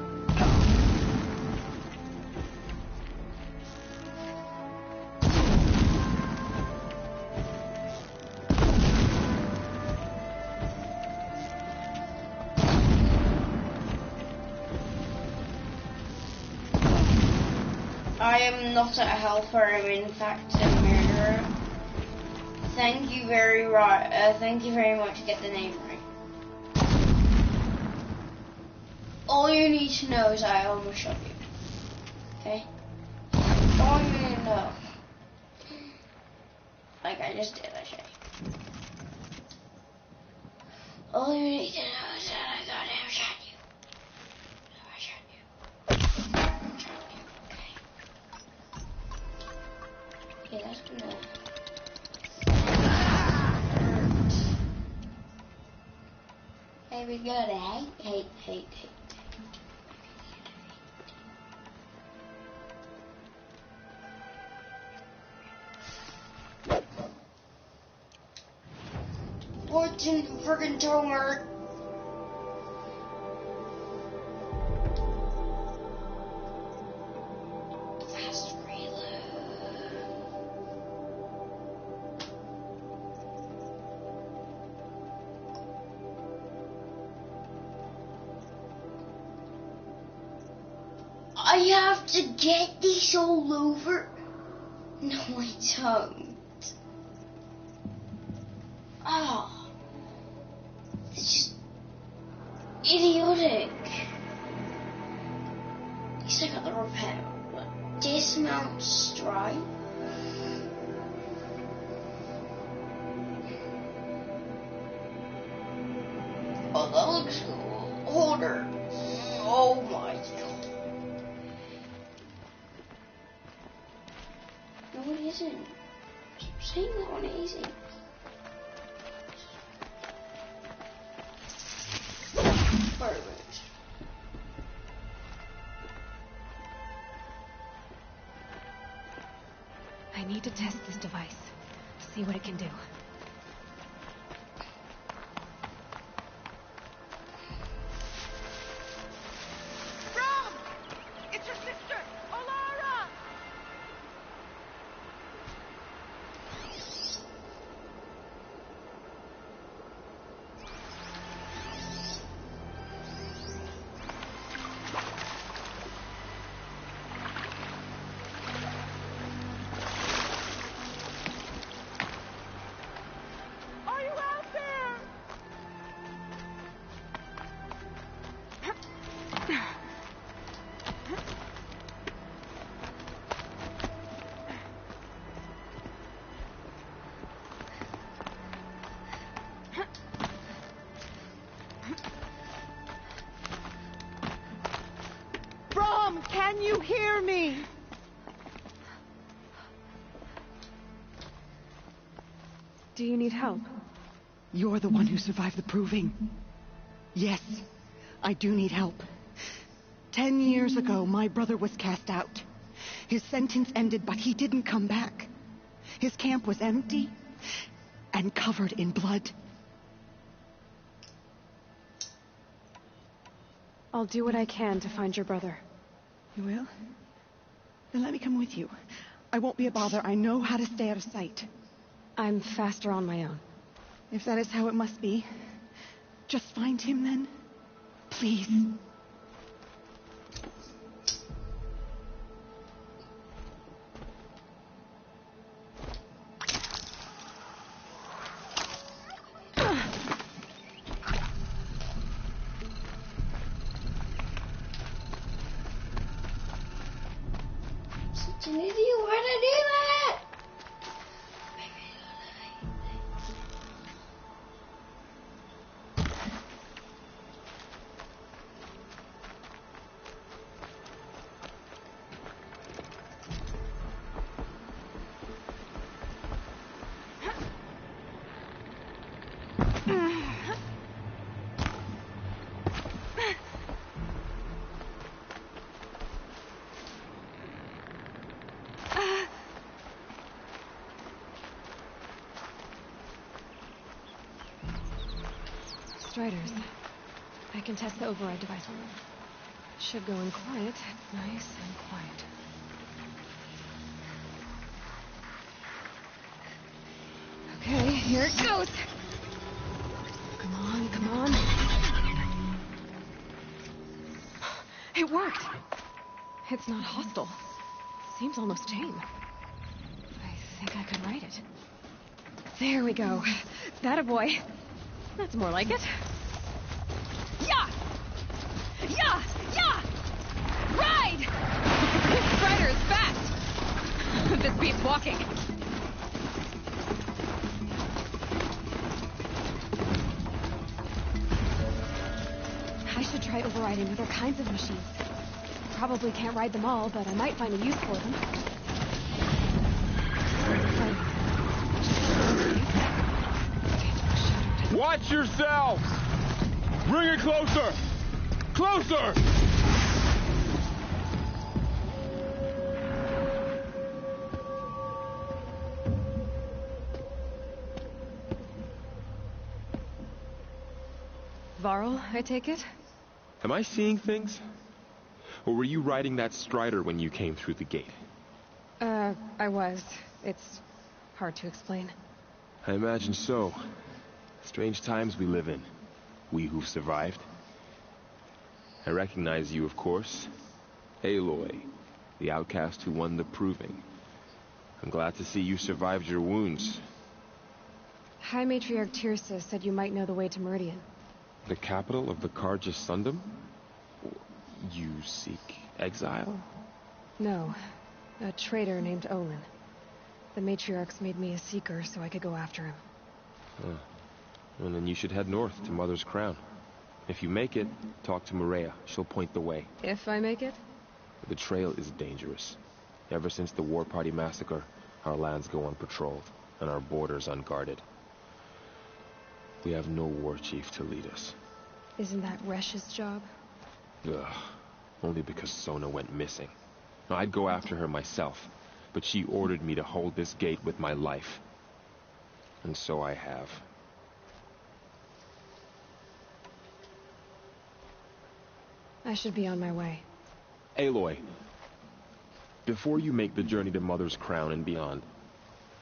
I am not a helper, I'm in fact a murderer. Thank you very much, get the name right. All you need to know is I almost shot you. Okay? All you need to know. Like I just did, I shot you. All you need to know is that I goddamn shot you. Okay, that's gonna hurt. Hey, we gotta hate. What's in friggin' Tomer? I have to get this all over. No, I don't. Oh, it's just idiotic. At least I got the repair. Dismount strike. Oh, that looks harder. Oh my god. No, it isn't. I'm saying that one isn't. Perfect. I need to test this device. See what it can do. Rom! It's your sister, Alara! Are you out there? Brom, can you hear me? Do you need help? You're the one who survived the proving. Yes, I do need help. 10 years ago, my brother was cast out. His sentence ended, but he didn't come back. His camp was empty and covered in blood. I'll do what I can to find your brother. You will? Then let me come with you. I won't be a bother. I know how to stay out of sight. I'm faster on my own. If that is how it must be, just find him then. Please. Such an idiot, why'd I do that? Striders. I can test the override device on them. It should go in quiet. Nice and quiet. Okay, here it goes. Come on, come on. It worked. It's not hostile. Seems almost tame. I think I could ride it. There we go. That a boy. That's more like it. Yeah! Yeah! Yeah! Ride! This Strider is fast! This beats walking. I should try overriding other kinds of machines. Probably can't ride them all, but I might find a use for them. Watch yourselves! Bring it closer! Closer! Varl, I take it? Am I seeing things? Or were you riding that Strider when you came through the gate? I was. It's hard to explain. I imagine so. Strange times we live in. We who've survived. I recognize you, of course. Aloy, the outcast who won the proving. I'm glad to see you survived your wounds. High Matriarch Tirsa said you might know the way to Meridian. The capital of the Carja Sundom? You seek exile? No. A traitor named Olin. The Matriarchs made me a seeker so I could go after him. Well, then you should head north to Mother's Crown. If you make it, talk to Maria. She'll point the way. If I make it? The trail is dangerous. Ever since the War Party massacre, our lands go unpatrolled, and our borders unguarded. We have no war chief to lead us. Isn't that Resh's job? Ugh. Only because Sona went missing. I'd go after her myself, but she ordered me to hold this gate with my life. And so I have. I should be on my way. Aloy, before you make the journey to Mother's Crown and beyond,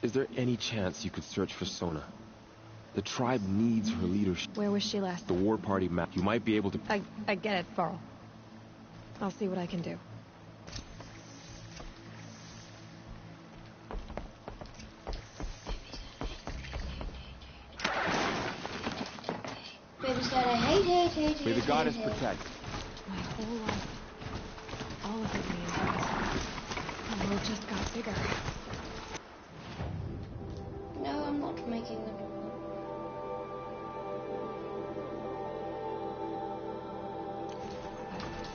is there any chance you could search for Sona? The tribe needs her leadership. Where was she last? The War Party map. You might be able to... I get it, Varl. I'll see what I can do. Baby's got a hate. May the goddess protect. My whole life. All of it means the world just got bigger. No, I'm not making the door.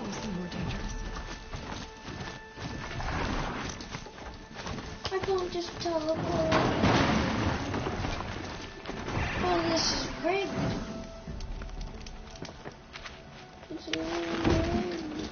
Also more dangerous. I can't just teleport. Oh, this is rigged. It's really rigged.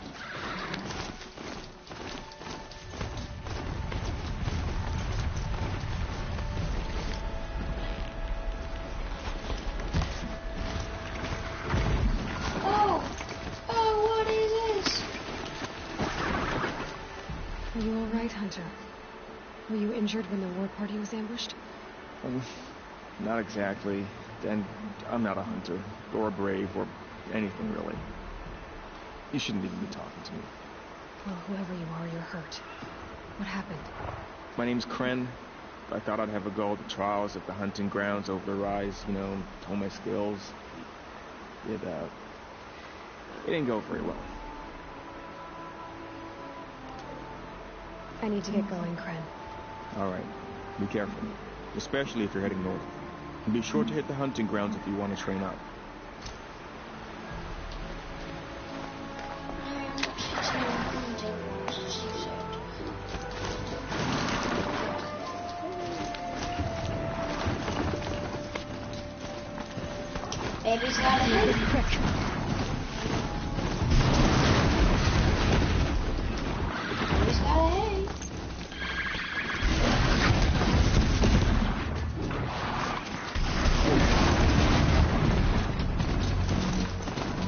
injured when the war party was ambushed? Not exactly. And I'm not a hunter, or a brave, or anything really. You shouldn't even be talking to me. Well, whoever you are, you're hurt. What happened? My name's Kren. I thought I'd have a go at the trials at the hunting grounds over the rise, hone my skills. It didn't go very well. I need to get going, Kren. All right. Be careful. Especially if you're heading north. And be sure to hit the hunting grounds if you want to train up. Baby's got a head. Baby's got a head.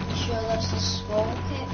You sure that's the scroll kit?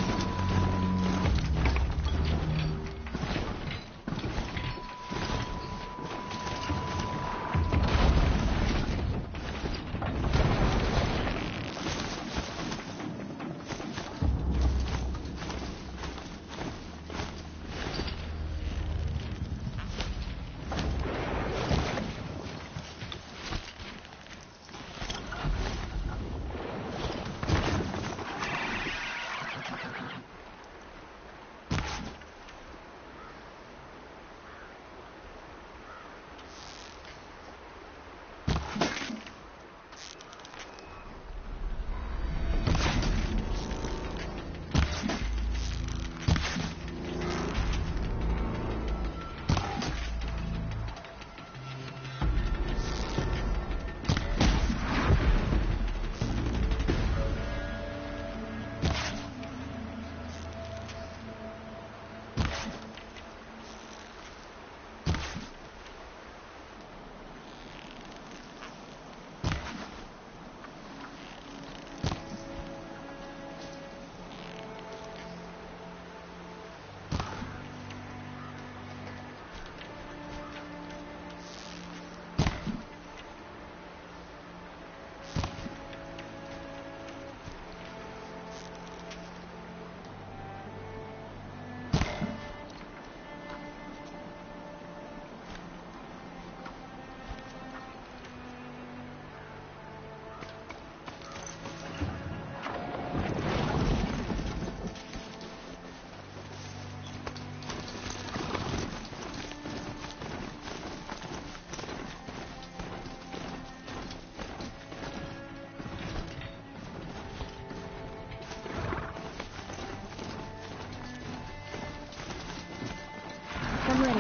I'm ready.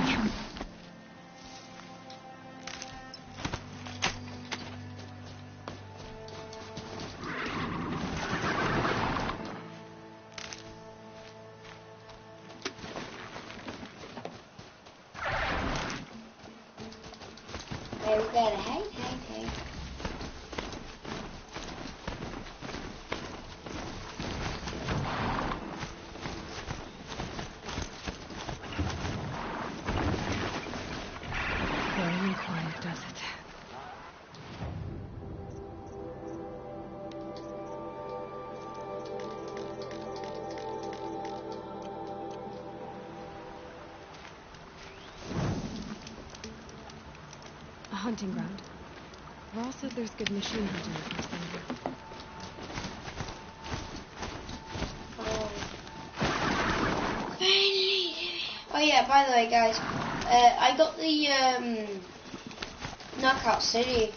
Baby's got a head. Very quiet, does it? A hunting ground. Varl says there's good machine hunting across the river. Oh yeah, by the way guys, I got the Knockout City.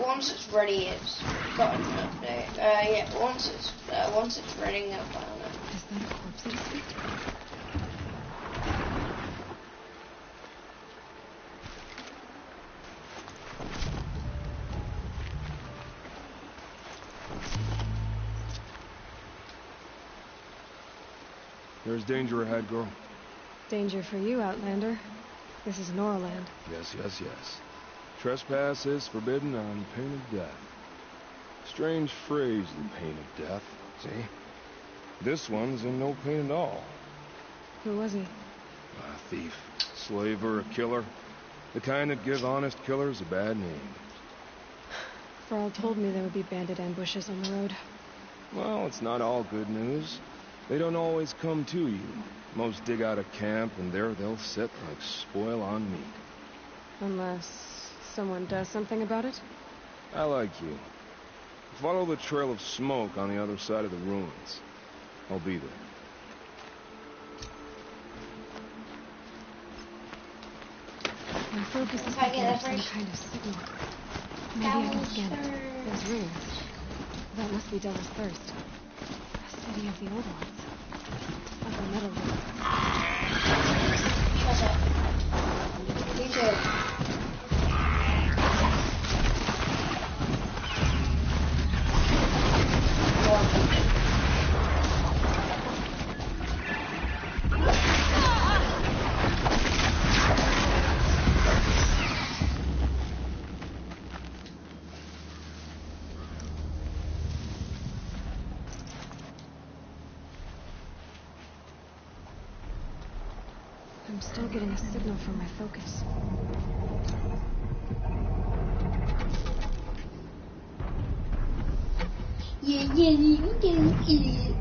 Once it's ready, it's got an update. Yeah, once it's ready, I'll find it. Is that a corpse at his feet? There's danger ahead, girl. Danger for you, Outlander. This is Norland. Yes. Trespass is forbidden on pain of death. Strange phrase, the pain of death. See? This one's in no pain at all. Who was he? A thief, slaver, a killer. The kind that give honest killers a bad name. Thrall told me there would be bandit ambushes on the road. Well, it's not all good news. They don't always come to you. Most dig out of camp, and there they'll sit like spoil on meat. Unless someone does something about it? I like you. Follow the trail of smoke on the other side of the ruins. I'll be there. My focus is picking up some kind of signal. Maybe I can scan it. Those ruins. That must be Della's Thirst. A city of the old ones. Of the metal ruins. You too. I'm still getting a signal from my focus. Yeah, you idiot.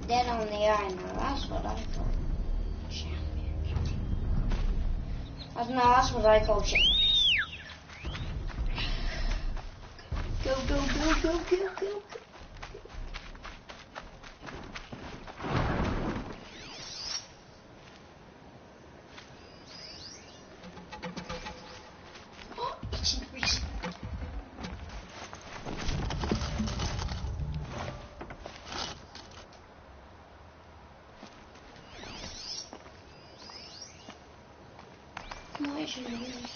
Dead on the eye now, that's what I call championship. That's what I call championship. Go, go, go, go, go, go, go. Oh, it's increasing. Why should I use?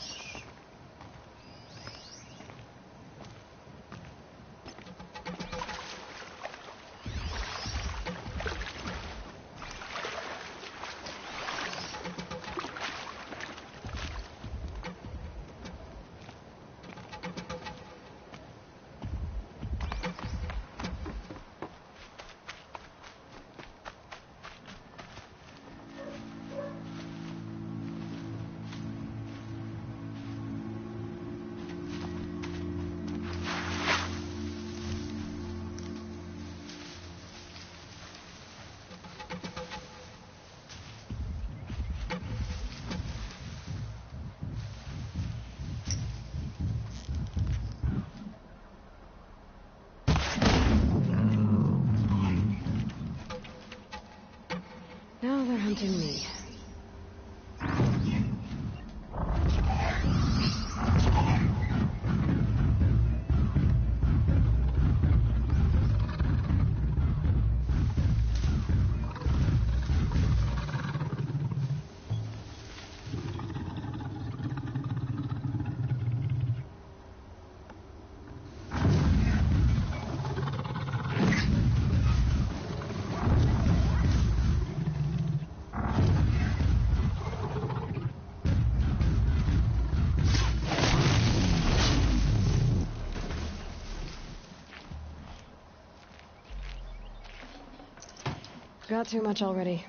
Now they're hunting me. Got too much already.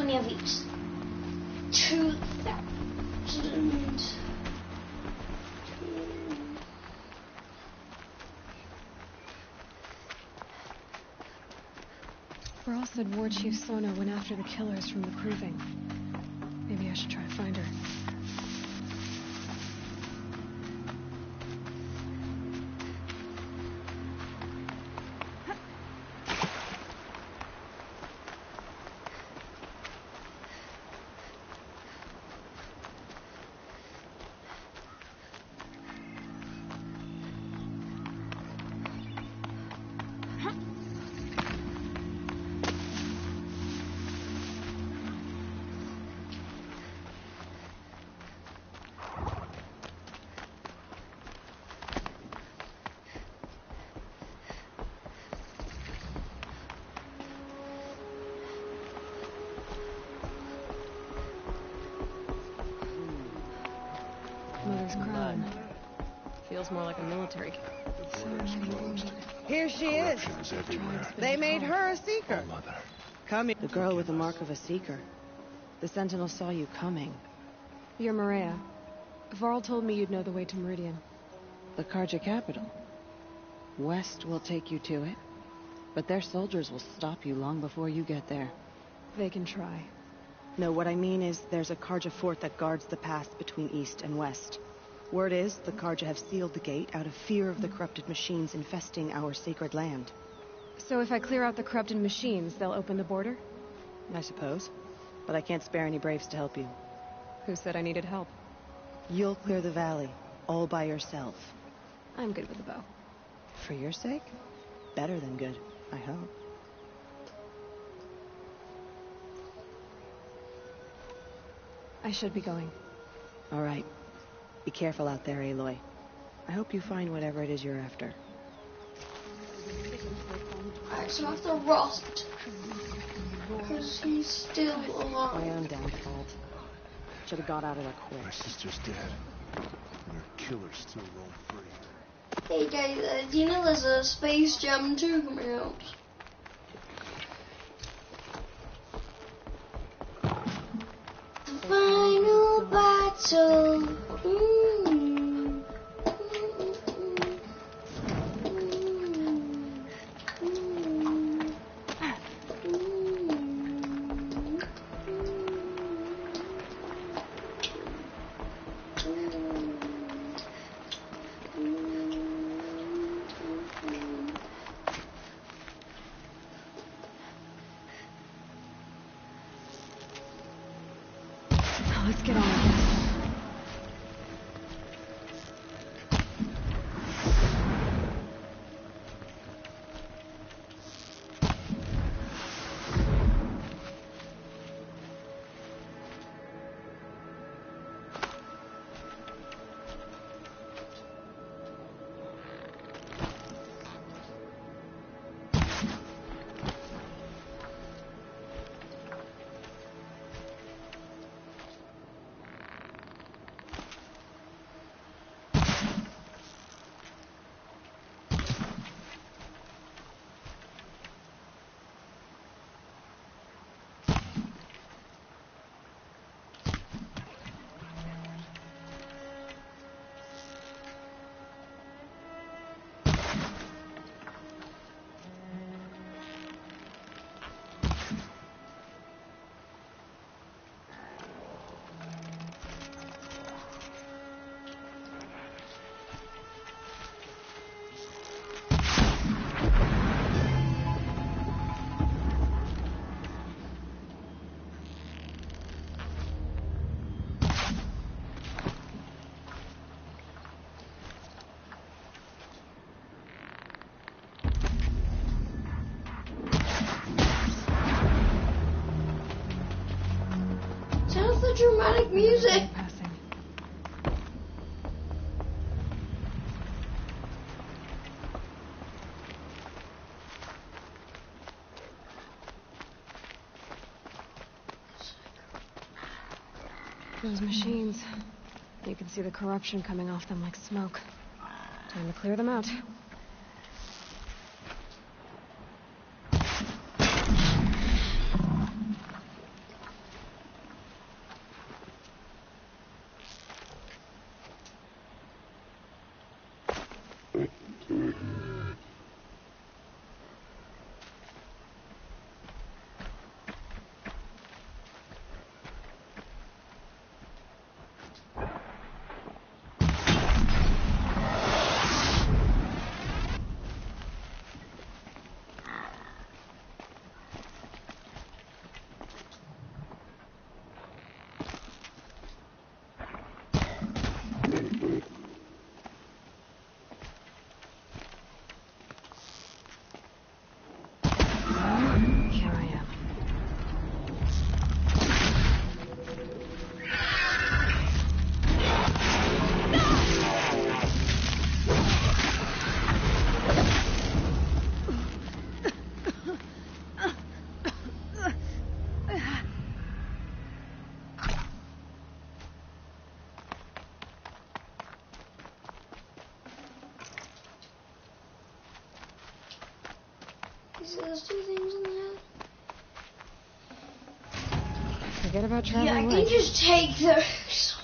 Of each. 2,000. Brawl said War Chief Sona went after the killers from the proving. Maybe I should try to find her. Mother's crown. Feels more like a military camp. Here she is. They made her a seeker. Come here. The girl with the mark of a seeker. The Sentinel saw you coming. You're Maria. Varl told me you'd know the way to Meridian. The Carja capital. West will take you to it, but their soldiers will stop you long before you get there. They can try. No, what I mean is there's a Carja fort that guards the pass between East and West. Word is, the Carja have sealed the gate out of fear of the corrupted machines infesting our sacred land. So if I clear out the corrupted machines, they'll open the border? I suppose. But I can't spare any braves to help you. Who said I needed help? You'll clear the valley, all by yourself. I'm good with the bow. For your sake? Better than good, I hope. I should be going. All right. Be careful out there, Aloy. I hope you find whatever it is you're after. I actually have to rust. Because he's still alive. My own downfall. Should have got out of there quick. My sister's dead. And her killers still roam free. Hey guys, do you know there's a Space Jam 2 coming out? The final battle. Let's get on with this. the dramatic music. Passing. Those machines. You can see the corruption coming off them like smoke. Time to clear them out. Those two things in there. Forget about traveling. Yeah, I can just take those.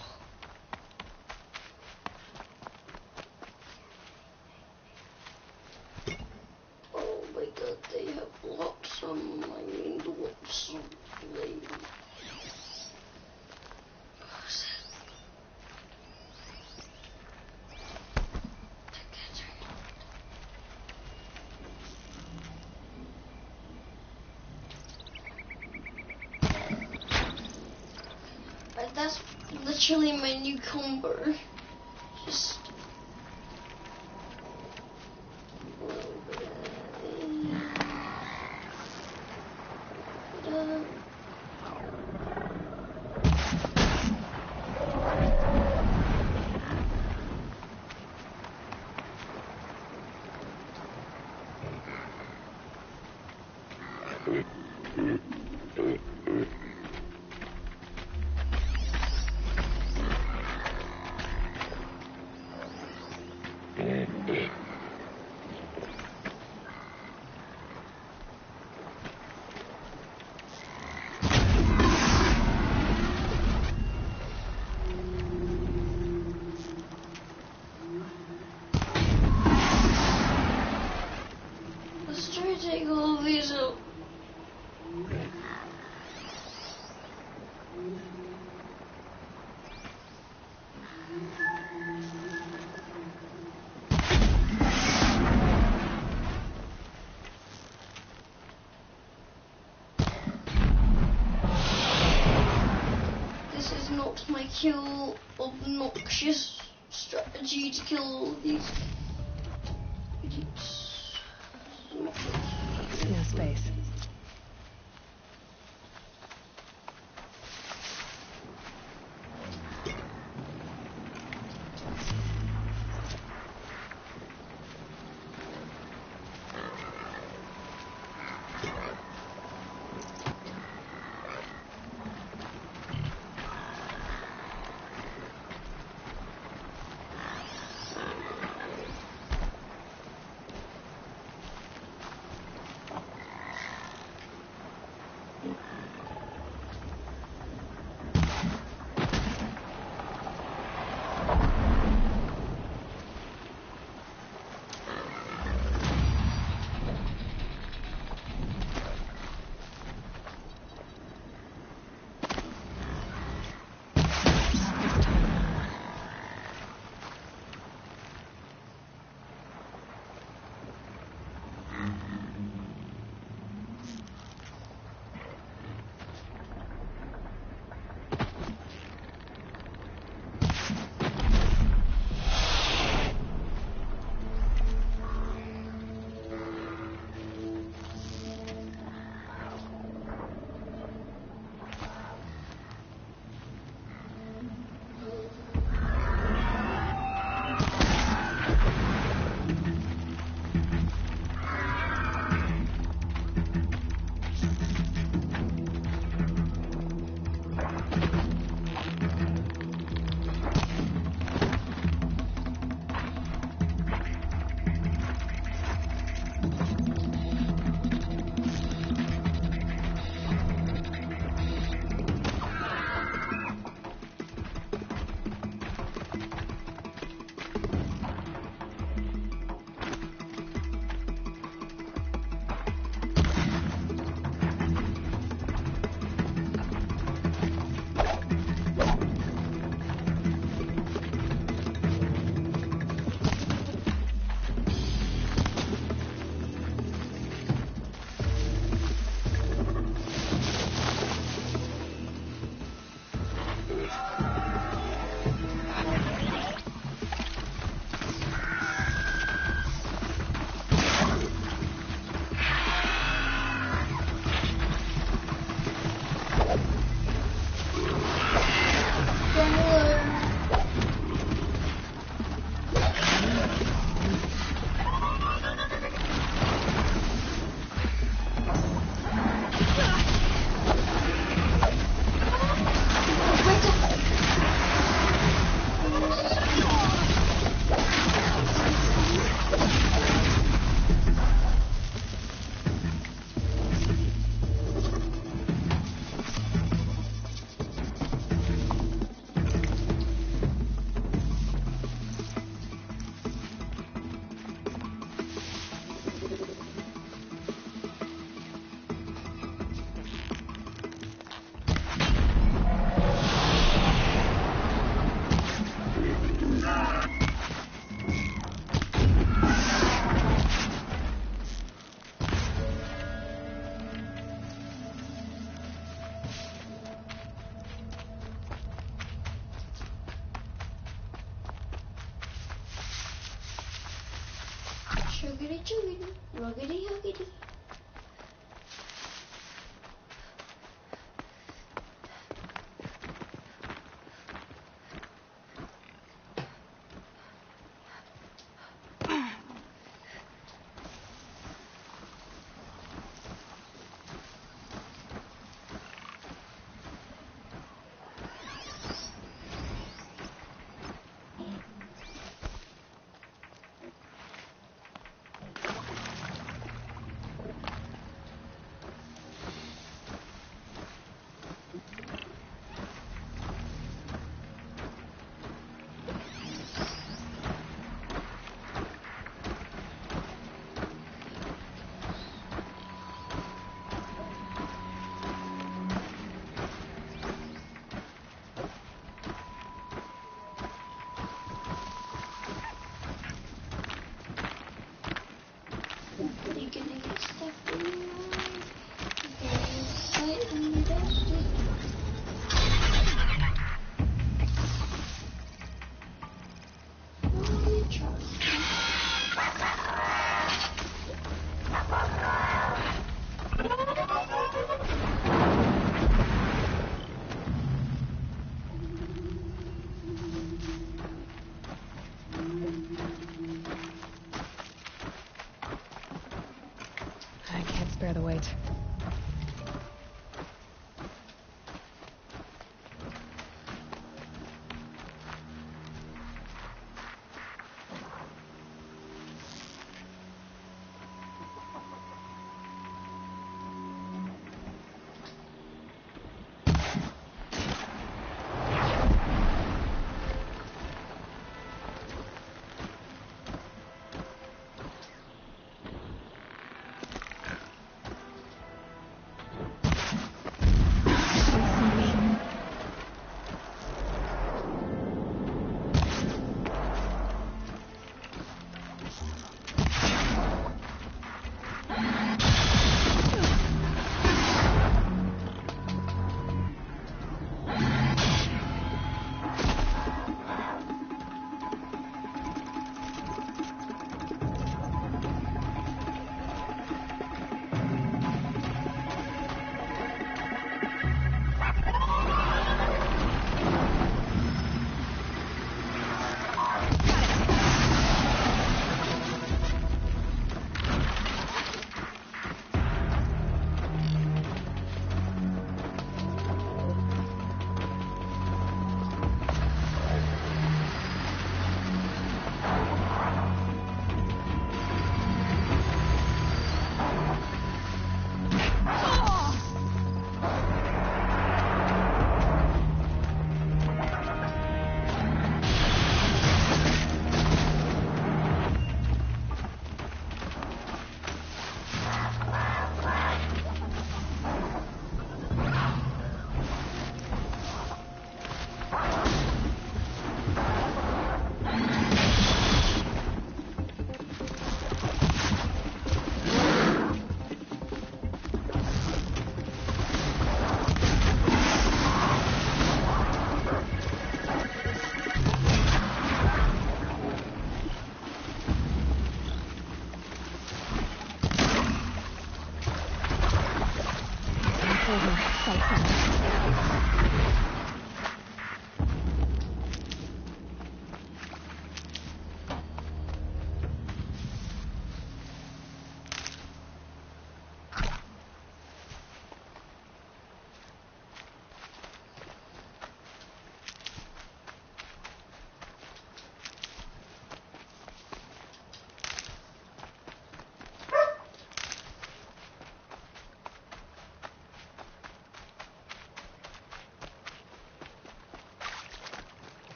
Oh my god, they have lots of mind, lots of blame. That's literally my new combo. Just let's try to take all of these out. This is not my kill obnoxious strategy to kill all of these idiots. No space. Chuggity chuggity, ruggity huggity. Bear the weight.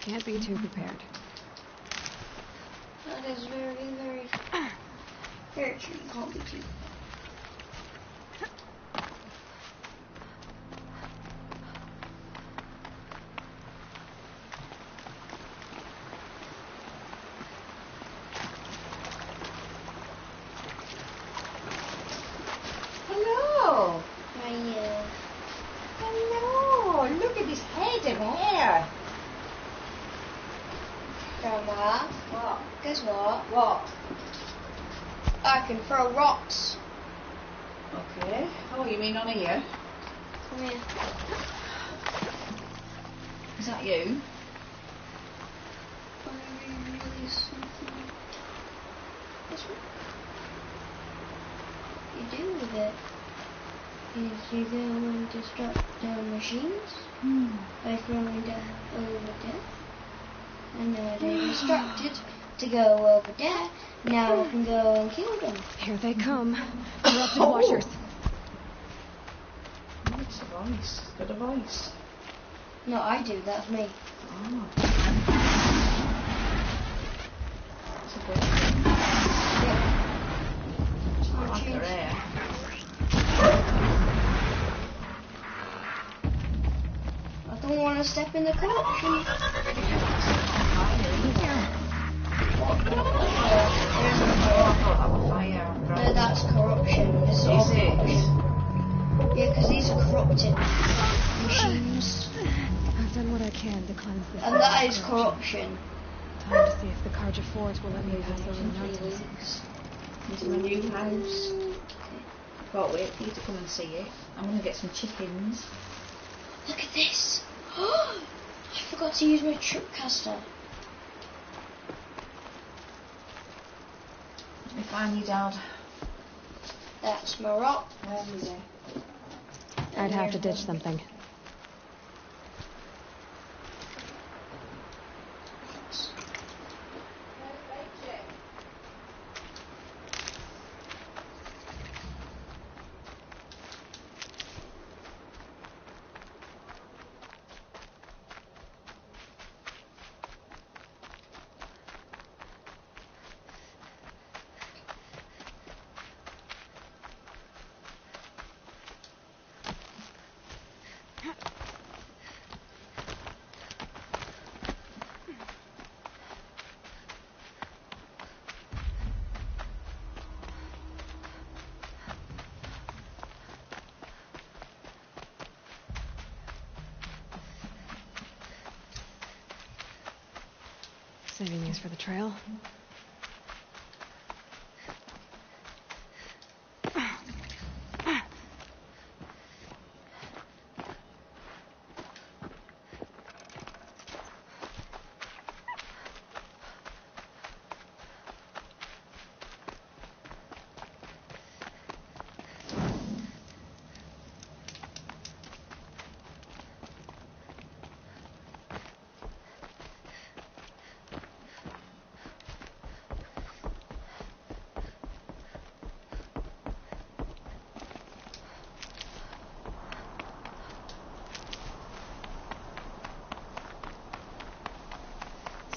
Can't be too prepared. That is very, very, very true. Can't be too. Hello. Hiya. Hello. Look at this head of hair. Grandma. What? Go What? I can throw rocks. Okay. Oh, you mean on here? Come here. Is that you? What you do with it is you go and destruct the machines by throwing them over there. And now they're distracted to go over there. Now I can go and kill them. Here they come. Corrupted washers. It's a voice. Got a voice. No, I do. That's me. Oh. It's a good Yeah. I like their hair. I don't want to step in the corruption. No, that's corruption. This is all corruption. Yeah, because these are corrupted machines. I've done what I can to cleanse this. And that is corruption. Time to see if the Carja Fort will let me pass over the mountains. Into my new house. Can't wait for you to come and see it. I'm going to get some chickens. Look at this. I forgot to use my tripcaster. Let me find you, Dad. That's my rock. Where is it? I'd have to ditch something. Saving these for the trail.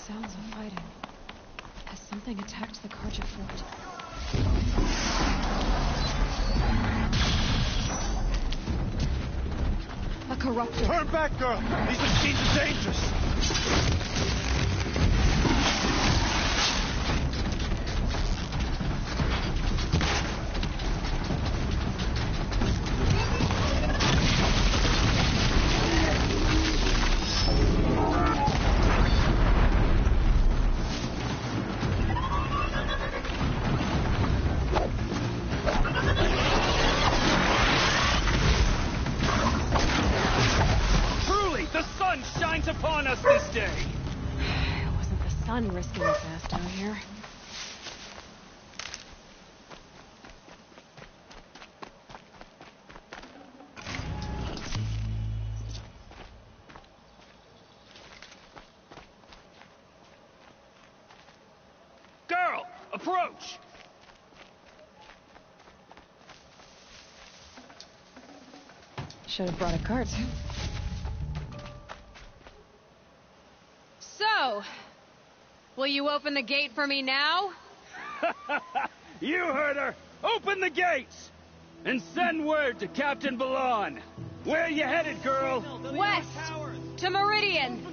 Sounds of fighting. Has something attacked the Carja Fort? A corruptor. Turn back, girl! These machines are dangerous! Upon us this day. It wasn't the sun risking us ass down here. Girl, approach. Should have brought a cart. So, will you open the gate for me now? You heard her! Open the gates! And send word to Captain Balan. Where you headed, girl? West! To Meridian!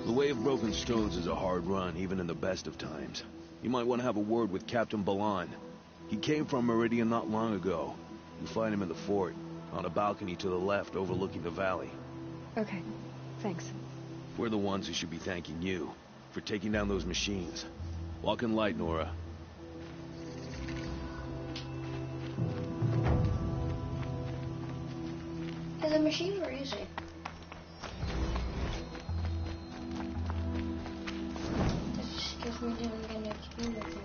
The Way of Broken Stones is a hard run, even in the best of times. You might want to have a word with Captain Balan. He came from Meridian not long ago. You find him in the fort. On a balcony to the left overlooking the valley. Okay, thanks. We're the ones who should be thanking you for taking down those machines. Walk in light, Nora. Is a machine or is it? Just because we didn't get an XP with him.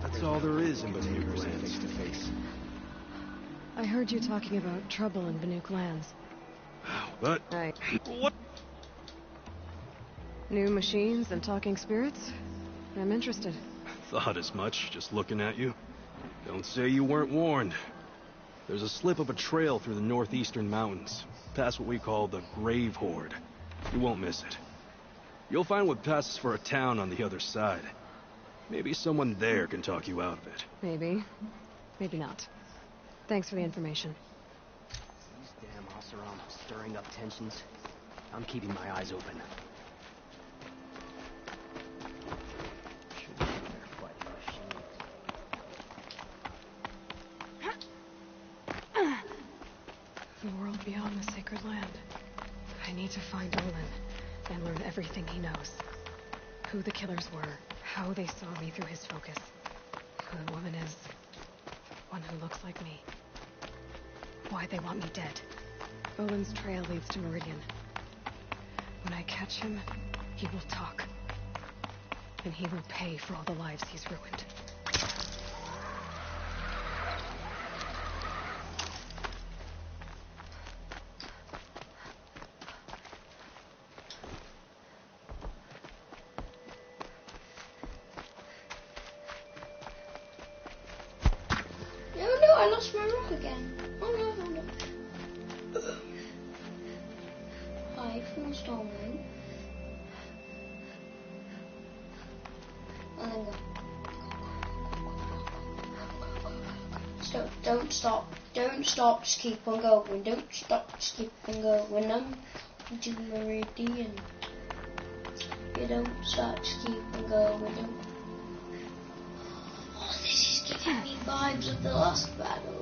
That's all there is in Banuk Lands. Face to face. I heard you talking about trouble in Banuk Lands. But what? New machines and talking spirits? I'm interested. Thought as much, just looking at you. Don't say you weren't warned. There's a slip of a trail through the northeastern mountains, past what we call the Grave Horde. You won't miss it. You'll find what passes for a town on the other side. Maybe someone there can talk you out of it. Maybe. Maybe not. Thanks for the information. These damn Oseram stirring up tensions. I'm keeping my eyes open. Should be there fighting machines. The world beyond the sacred land. I need to find Olin and learn everything he knows. Who the killers were, how they saw me through his focus, who the woman is, one who looks like me, why they want me dead. Olin's trail leads to Meridian. When I catch him, he will talk. And he will pay for all the lives he's ruined. No, I lost my rock again. Oh no, no, no. Hide from the storming. And then go. So don't stop. Don't stop, just keep on going. Don't stop, just keep on going. I'm to Meridian. You don't stop, just keep on going. Don't. Oh, this is giving me vibes of the last battle.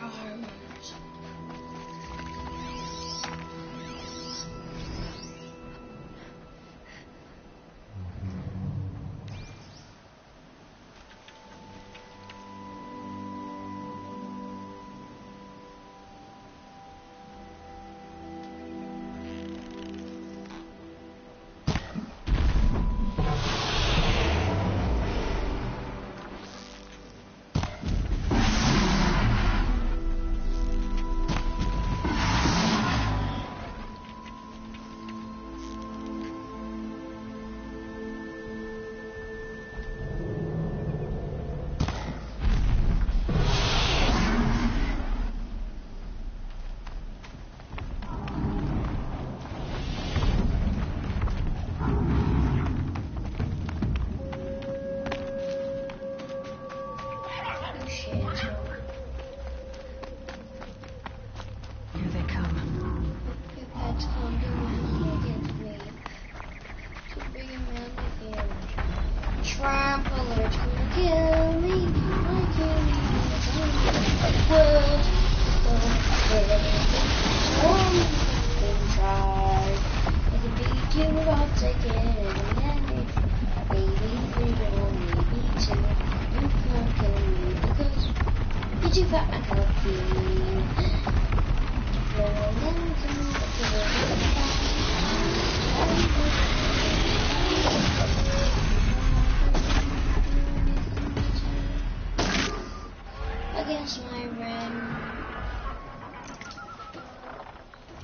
Oh, I remember something.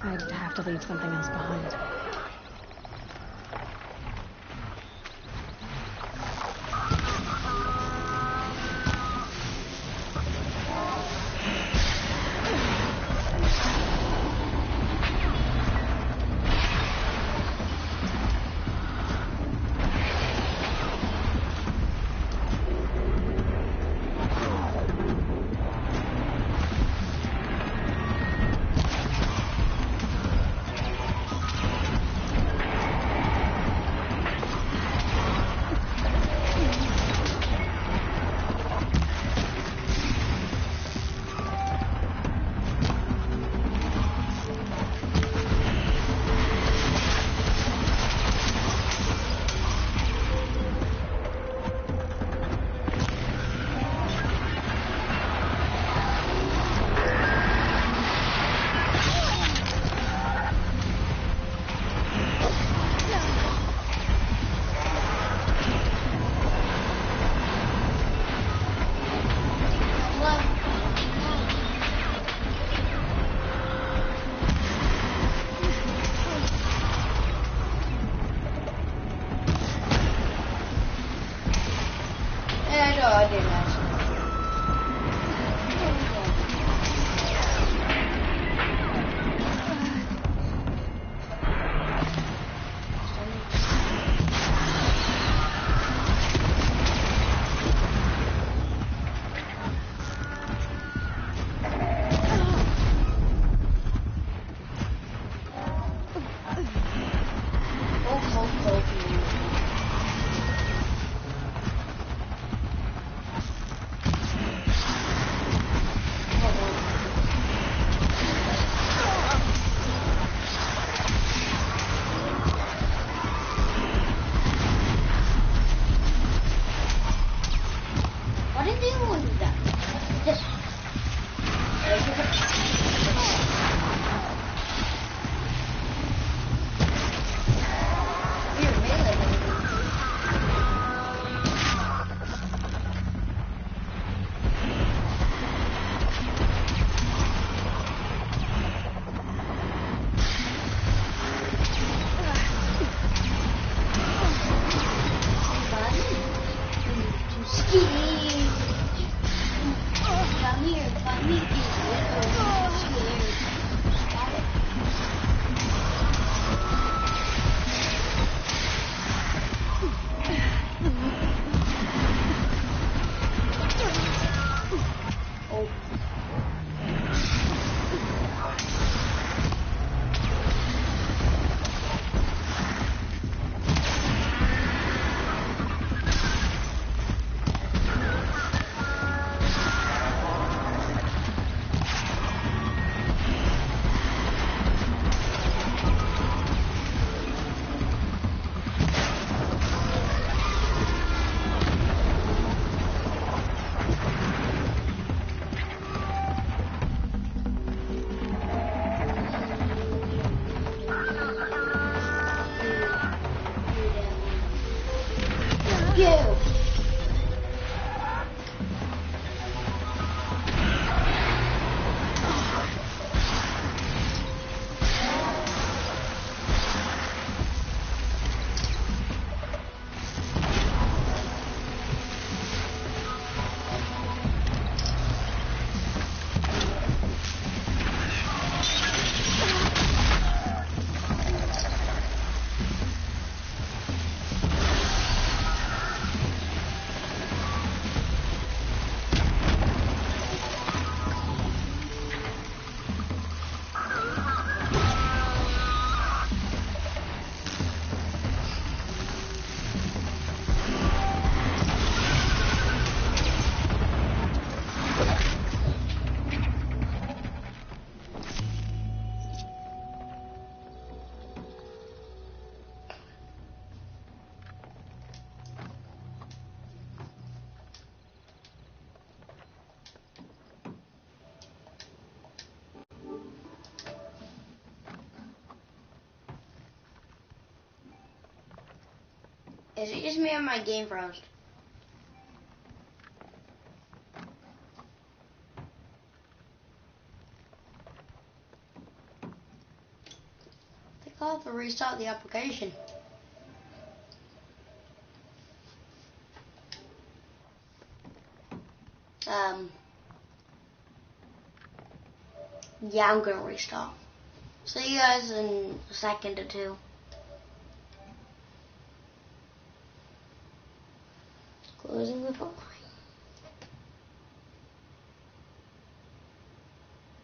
I'd have to leave something else behind. Is it just me or my game froze? I think I'll have to restart the application. Yeah, I'm gonna restart. See you guys in a second or two. Closing the phone line.